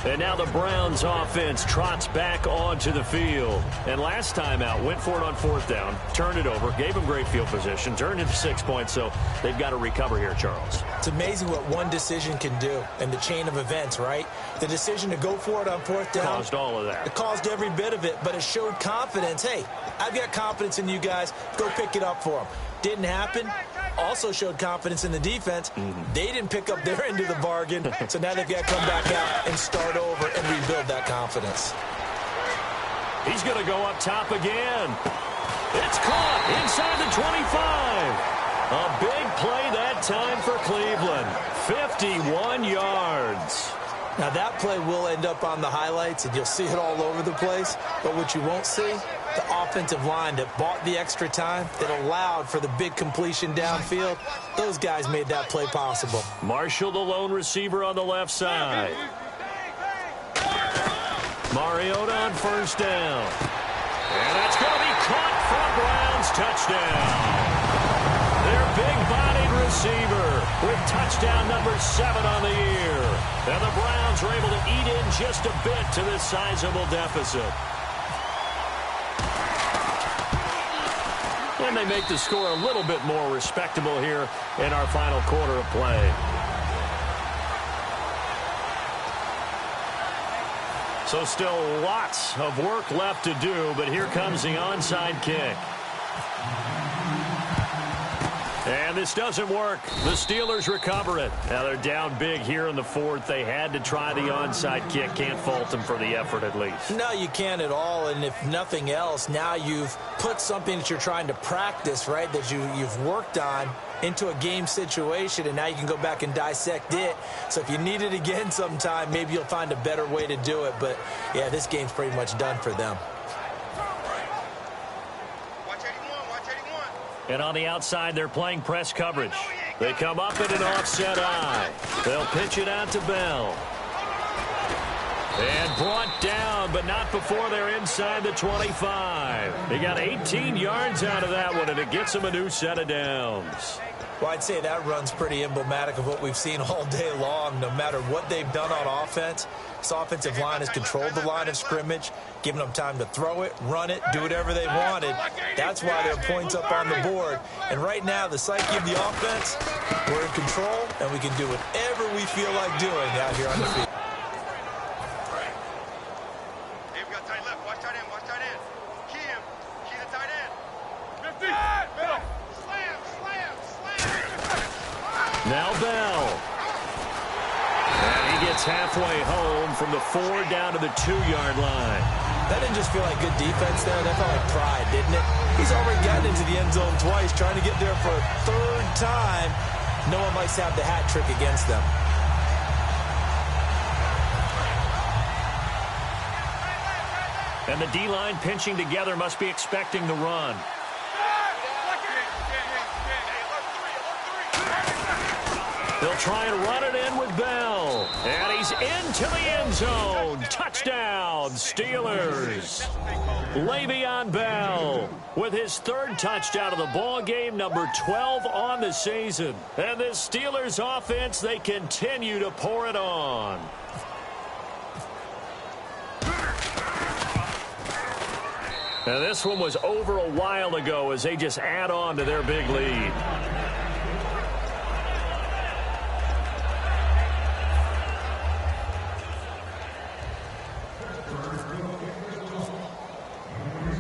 And now the Browns offense trots back onto the field. And last time out, went for it on 4th down, turned it over, gave them great field position, turned into 6 points, so they've got to recover here, Charles. It's amazing what one decision can do in the chain of events, right? The decision to go for it on 4th down. Caused all of that. It caused every bit of it, but it showed confidence. Hey, I've got confidence in you guys. Go pick it up for them. Didn't happen. Also showed confidence in the defense. They didn't pick up their end of the bargain, so now they've got to come back out and start over and rebuild that confidence. He's going to go up top again. It's caught inside the 25. A big play that time for Cleveland. 51 yards. Now that play will end up on the highlights, and you'll see it all over the place. But what you won't see, the offensive line that bought the extra time, that allowed for the big completion downfield, those guys made that play possible. Marshall, the lone receiver on the left side. Mariota on 1st down. And that's going to be caught for a Browns touchdown. Their big-bodied receiver with touchdown number 7 on the year. And the Browns are able to eat in just a bit to this sizable deficit. And they make the score a little bit more respectable here in our final quarter of play. So still lots of work left to do, but here comes the onside kick. And this doesn't work. The Steelers recover it. Now they're down big here in the 4th. They had to try the onside kick. Can't fault them for the effort at least. No, you can't at all. And if nothing else, now you've put something that you're trying to practice, right, that you've worked on into a game situation, and now you can go back and dissect it. So if you need it again sometime, maybe you'll find a better way to do it. But, yeah, this game's pretty much done for them. And on the outside, they're playing press coverage. They come up in an offset eye. They'll pitch it out to Bell. And brought down, but not before they're inside the 25. They got 18 yards out of that one, and it gets them a new set of downs. Well, I'd say that run's pretty emblematic of what we've seen all day long. No matter what they've done on offense, this offensive line has controlled the line of scrimmage, giving them time to throw it, run it, do whatever they wanted. That's why there are points up on the board. And right now, the psyche of the offense, we're in control, and we can do whatever we feel like doing out here on the field. Now Bell. And he gets halfway home from the 4 down to the 2-yard line. That didn't just feel like good defense there. That felt like pride, didn't it? He's already gotten into the end zone twice, trying to get there for a third time. No one likes to have the hat trick against them. And the D-line pinching together must be expecting the run. They'll try and run it in with Bell. And he's into the end zone. Touchdown, Steelers. Le'Veon Bell with his third touchdown of the ball game, number 12 on the season. And this Steelers offense, they continue to pour it on. Now this one was over a while ago as they just add on to their big lead.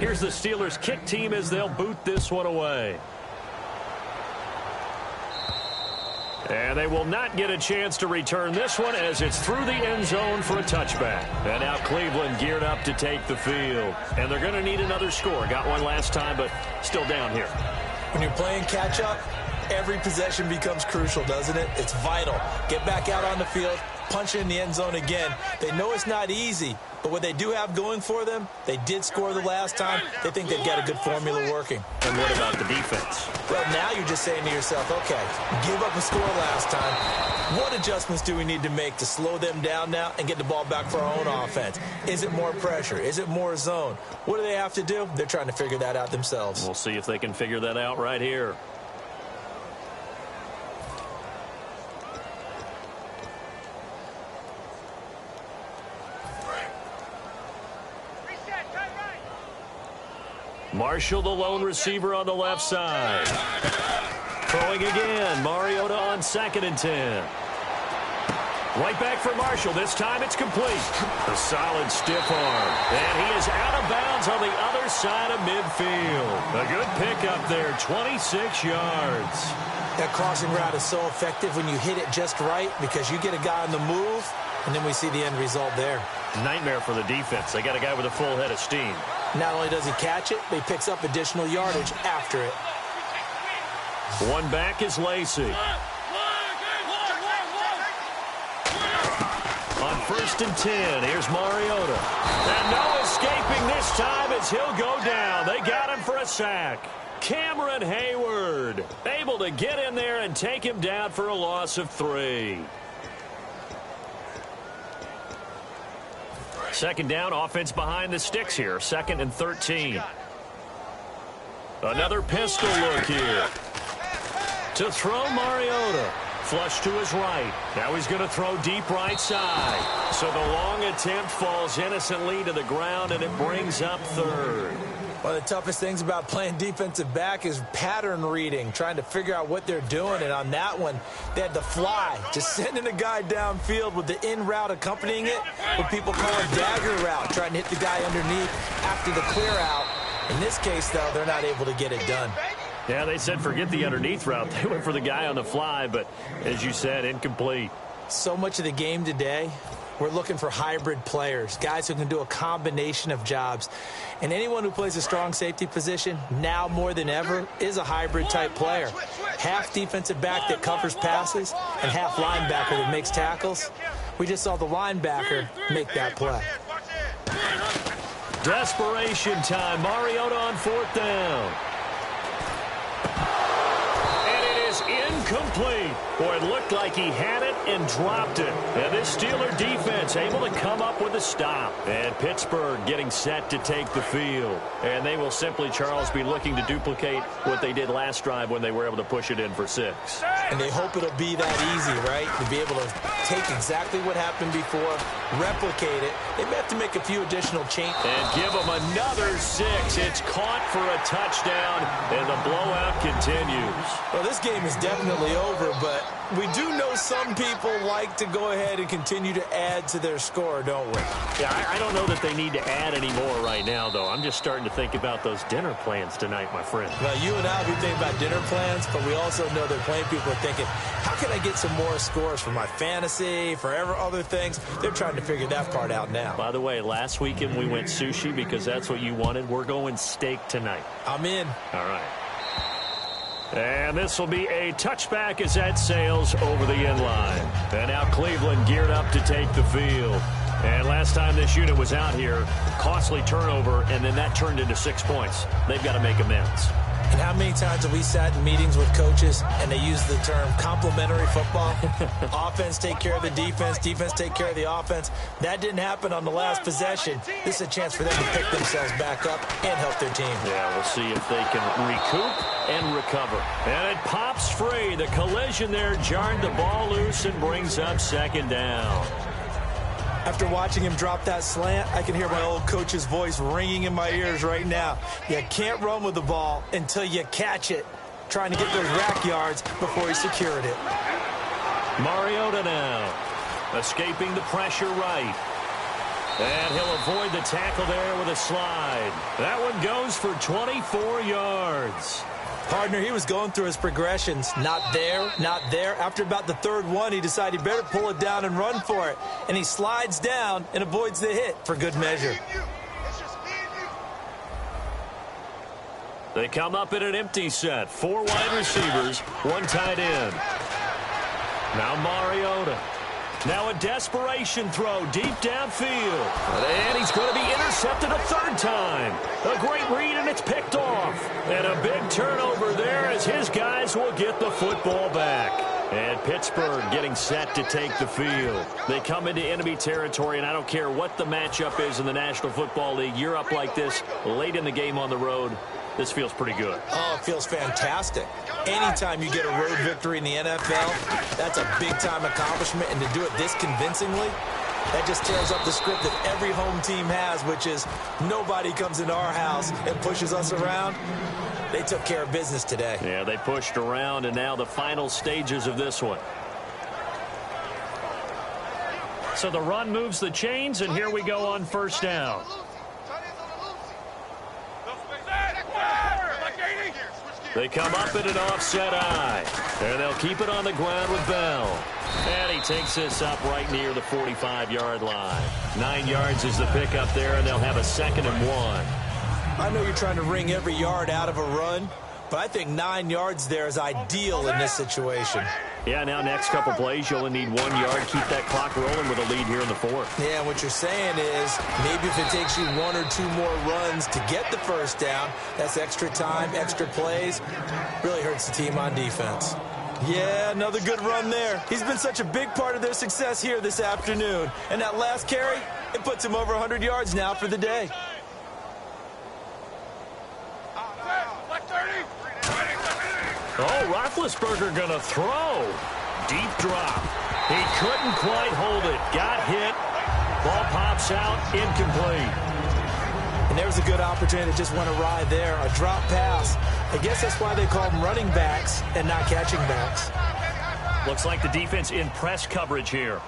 Here's the Steelers kick team as they'll boot this one away. And they will not get a chance to return this one as it's through the end zone for a touchback. And now Cleveland geared up to take the field. And they're going to need another score. Got one last time, but still down here. When you're playing catch-up, every possession becomes crucial, doesn't it? It's vital. Get back out on the field, punch it in the end zone again. They know it's not easy, but what they do have going for them, they did score the last time. They think they've got a good formula working. And what about the defense? Well, now you're just saying to yourself, okay, give up a score last time. What adjustments do we need to make to slow them down now and get the ball back for our own offense? Is it more pressure? Is it more zone? What do they have to do? They're trying to figure that out themselves. We'll see if they can figure that out right here. Marshall, the lone receiver on the left side. Throwing again. Mariota on 2nd and 10. Right back for Marshall. This time it's complete. A solid stiff arm. And he is out of bounds on the other side of midfield. A good pickup there, 26 yards. That crossing route is so effective when you hit it just right because you get a guy on the move, and then we see the end result there. Nightmare for the defense. They got a guy with a full head of steam. Not only does he catch it, but he picks up additional yardage after it. One back is Lacey. On 1st and 10, here's Mariota. And no escaping this time as he'll go down. They got him for a sack. Cameron Hayward able to get in there and take him down for a loss of 3. Second down, offense behind the sticks here. 2nd and 13. Another pistol look here. To throw Mariota. Flush to his right. Now he's going to throw deep right side. So the long attempt falls innocently to the ground, and it brings up 3rd. One of the toughest things about playing defensive back is pattern reading, trying to figure out what they're doing. And on that one, they had the fly, just sending a guy downfield with the in route accompanying it, what people call a dagger route, trying to hit the guy underneath after the clear out. In this case, though, they're not able to get it done. Yeah, they said forget the underneath route. They went for the guy on the fly, but as you said, incomplete. So much of the game today, we're looking for hybrid players, guys who can do a combination of jobs. And anyone who plays a strong safety position, now more than ever, is a hybrid-type player. Half defensive back that covers passes and half linebacker that makes tackles. We just saw the linebacker make that play. Desperation time. Mariota on 4th down. Incomplete. Boy, it looked like he had it and dropped it. And this Steeler defense able to come up with a stop. And Pittsburgh getting set to take the field. And they will simply, Charles, be looking to duplicate what they did last drive when they were able to push it in for 6. And they hope it'll be that easy, right? To be able to take exactly what happened before, replicate it. They may have to make a few additional changes. And give them another 6. It's caught for a touchdown, and the blowout continues. Well, this game is definitely definitely over, but we do know some people like to go ahead and continue to add to their score, don't we? Yeah, I don't know that they need to add any more right now, though. I'm just starting to think about those dinner plans tonight, my friend. Well, you and I will be thinking about dinner plans, but we also know that plenty of people are thinking, how can I get some more scores for my fantasy, for other things? They're trying to figure that part out now. By the way, last weekend we went sushi because that's what you wanted. We're going steak tonight. I'm in. All right. And this will be a touchback as that sails over the end line. And now Cleveland geared up to take the field. And last time this unit was out here, costly turnover, and then that turned into 6 points. They've got to make amends. And how many times have we sat in meetings with coaches and they use the term complementary football? Offense take care of the defense, defense take care of the offense. That didn't happen on the last possession. This is a chance for them to pick themselves back up and help their team. Yeah, we'll see if they can recoup and recover. And it pops free. The collision there jarred the ball loose and brings up second down. After watching him drop that slant, I can hear my old coach's voice ringing in my ears right now. You can't run with the ball until you catch it. Trying to get those rack yards before he secured it. Mariota now, escaping the pressure right. And he'll avoid the tackle there with a slide. That one goes for 24 yards. Partner, he was going through his progressions. Not there, not there. After about the third one, he decided he better pull it down and run for it. And he slides down and avoids the hit for good measure. They come up in an empty set. 4 wide receivers, 1 tight end. Now Mariota. Now a desperation throw deep downfield. And he's going to be intercepted a third time. A great read, and it's picked off. And a big turnover there as his guys will get the football back. And Pittsburgh getting set to take the field. They come into enemy territory, and I don't care what the matchup is in the National Football League. You're up like this late in the game on the road. This feels pretty good. Oh, it feels fantastic. Anytime you get a road victory in the NFL, that's a big-time accomplishment. And to do it this convincingly, that just tears up the script that every home team has, which is nobody comes into our house and pushes us around. They took care of business today. Yeah, they pushed around, and now the final stages of this one. So the run moves the chains, and here we go on first down. They come up in an offset eye. And they'll keep it on the ground with Bell. And he takes this up right near the 45-yard line. 9 yards is the pickup there, and they'll have a 2nd and 1. I know you're trying to wring every yard out of a run, but I think 9 yards there is ideal in this situation. Yeah, now next couple plays, you'll only need 1 yard. Keep that clock rolling with a lead here in the 4th. Yeah, what you're saying is maybe if it takes you 1 or 2 more runs to get the first down, that's extra time, extra plays. Really hurts the team on defense. Yeah, another good run there. He's been such a big part of their success here this afternoon. And that last carry, it puts him over 100 yards now for the day. Oh, Roethlisberger going to throw. Deep drop. He couldn't quite hold it. Got hit. Ball pops out. Incomplete. And there's a good opportunity to just went awry there. A drop pass. I guess that's why they call them running backs and not catching backs. Looks like the defense in press coverage here.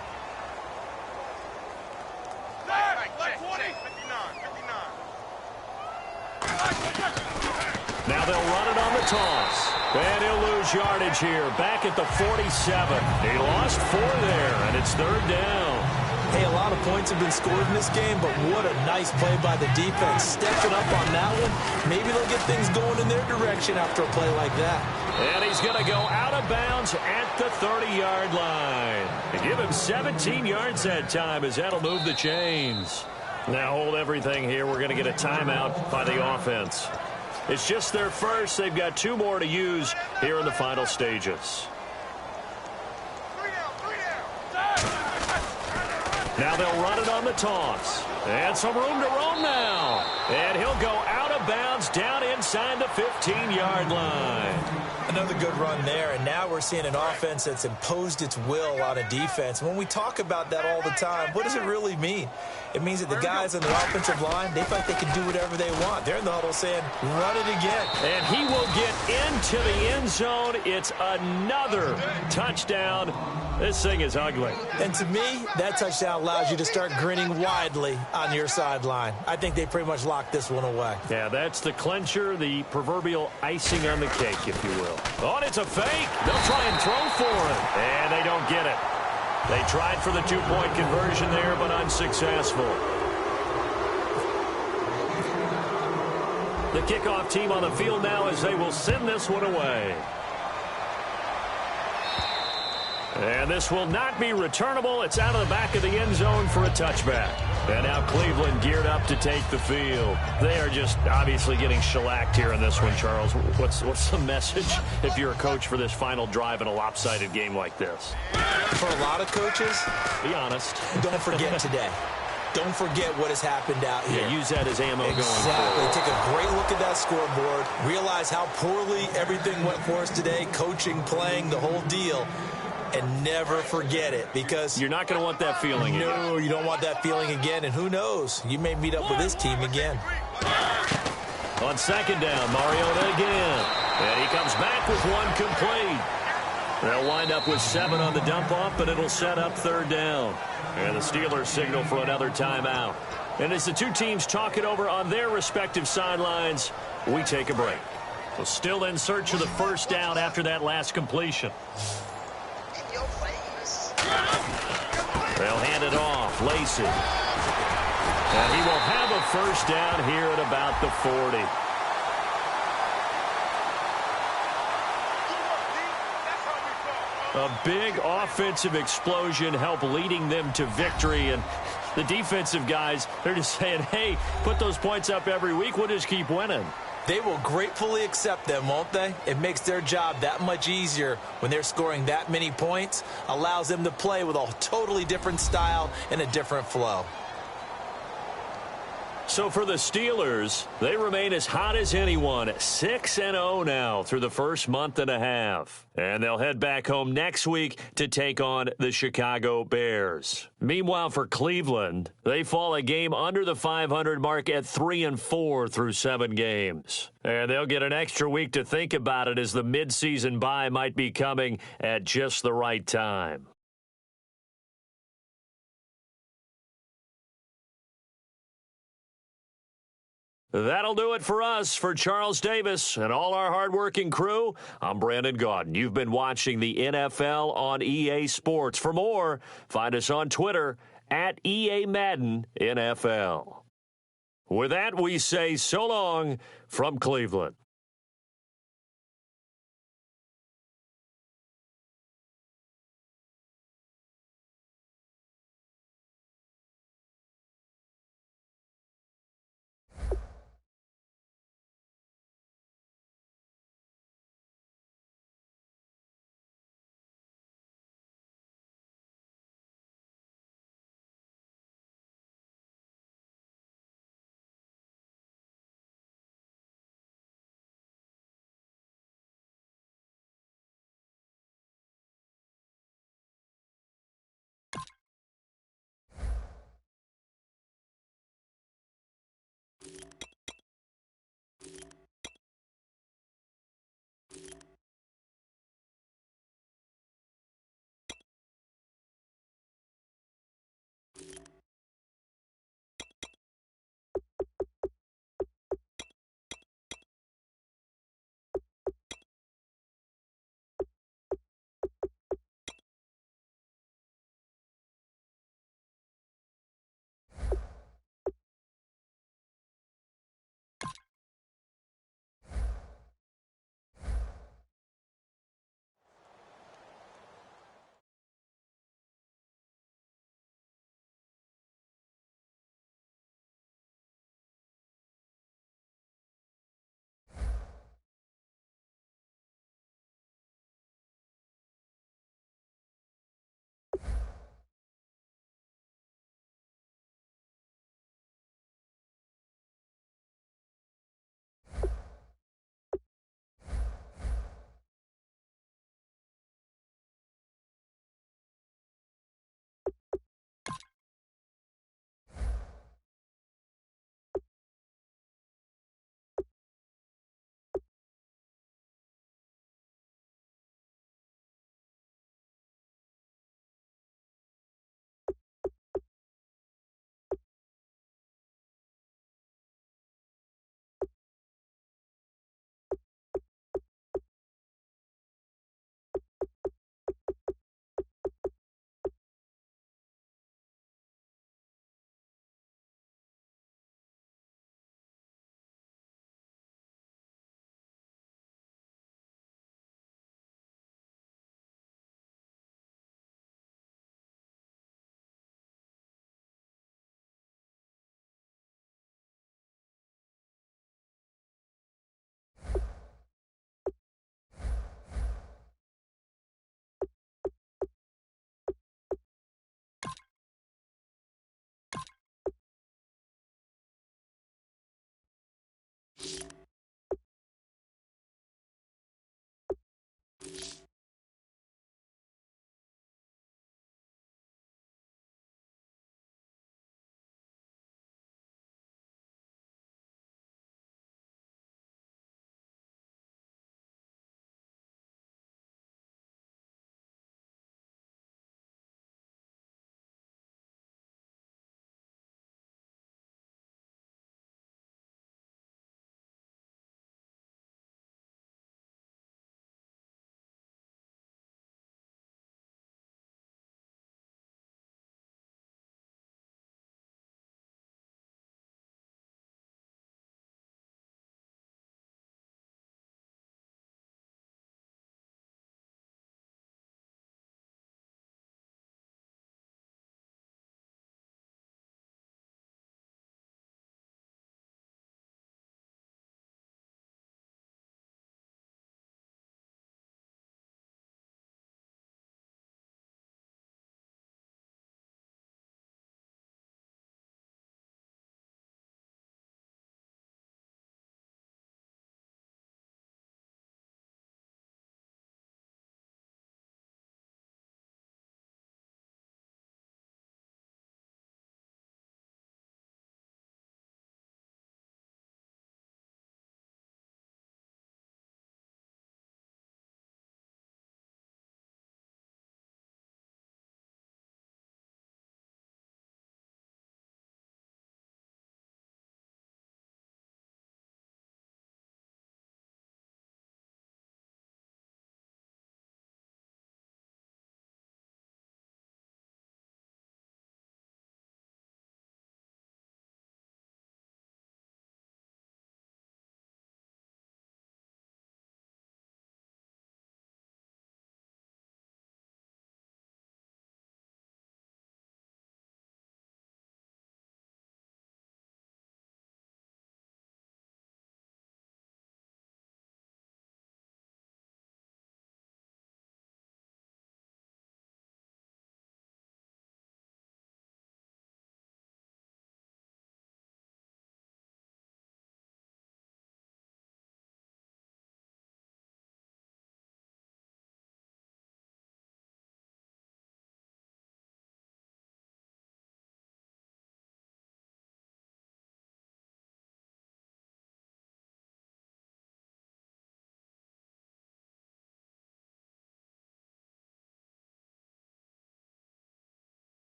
Now they'll run it on the toss. And he'll lose yardage here. Back at the 47. He lost 4 there, and it's 3rd down. Hey, a lot of points have been scored in this game, but what a nice play by the defense. Stepping up on that one. Maybe they'll get things going in their direction after a play like that. And he's going to go out of bounds at the 30-yard line. And give him 17 yards that time, as that'll move the chains. Now hold everything here. We're going to get a timeout by the offense. It's just their first. They've got 2 more to use here in the final stages. Now they'll run it on the toss. And some room to roam now. And he'll go out of bounds down inside the 15-yard line. Another good run there, and now we're seeing an offense that's imposed its will on a defense. When we talk about that all the time, what does it really mean? It means that the guys on the offensive line, they feel like they can do whatever they want. They're in the huddle saying, run it again. And he will get into the end zone. It's another touchdown. This thing is ugly. And to me, that touchdown allows you to start grinning widely on your sideline. I think they pretty much locked this one away. Yeah, that's the clincher, the proverbial icing on the cake, if you will. Oh, and it's a fake. They'll try and throw for it. And they don't get it. They tried for the two-point conversion there, but unsuccessful. The kickoff team on the field now as they will send this one away. And this will not be returnable. It's out of the back of the end zone for a touchback. And now Cleveland geared up to take the field. They are just obviously getting shellacked here in this one, Charles. What's the message if you're a coach for this final drive in a lopsided game like this? For a lot of coaches, be honest. Don't forget today. Don't forget what has happened out here. Yeah, use that as ammo going forward. Exactly. Take a great look at that scoreboard. Realize how poorly everything went for us today. Coaching, playing, the whole deal. And never forget it, because you're not going to want that feeling again. No, you don't want that feeling again. And who knows? You may meet up with this team again. On second down, Mariota again. And he comes back with one complete. They'll wind up with 7 on the dump-off, but it'll set up third down. And the Steelers signal for another timeout. And as the two teams talk it over on their respective sidelines, we take a break. So still in search of the first down after that last completion. They'll hand it off. Lacey. And he will have a first down here at about the 40. A big offensive explosion helped leading them to victory. And the defensive guys, they're just saying, hey, put those points up every week. We'll just keep winning. They will gratefully accept them, won't they? It makes their job that much easier when they're scoring that many points. Allows them to play with a totally different style and a different flow. So for the Steelers, they remain as hot as anyone, 6-0 now through the first month and a half. And they'll head back home next week to take on the Chicago Bears. Meanwhile, for Cleveland, they fall a game under the 500 mark at 3-4 through 7 games. And they'll get an extra week to think about it, as the midseason bye might be coming at just the right time. That'll do it for us. For Charles Davis and all our hardworking crew, I'm Brandon Gaudin. You've been watching the NFL on EA Sports. For more, find us on Twitter at EA Madden NFL. With that, we say so long from Cleveland.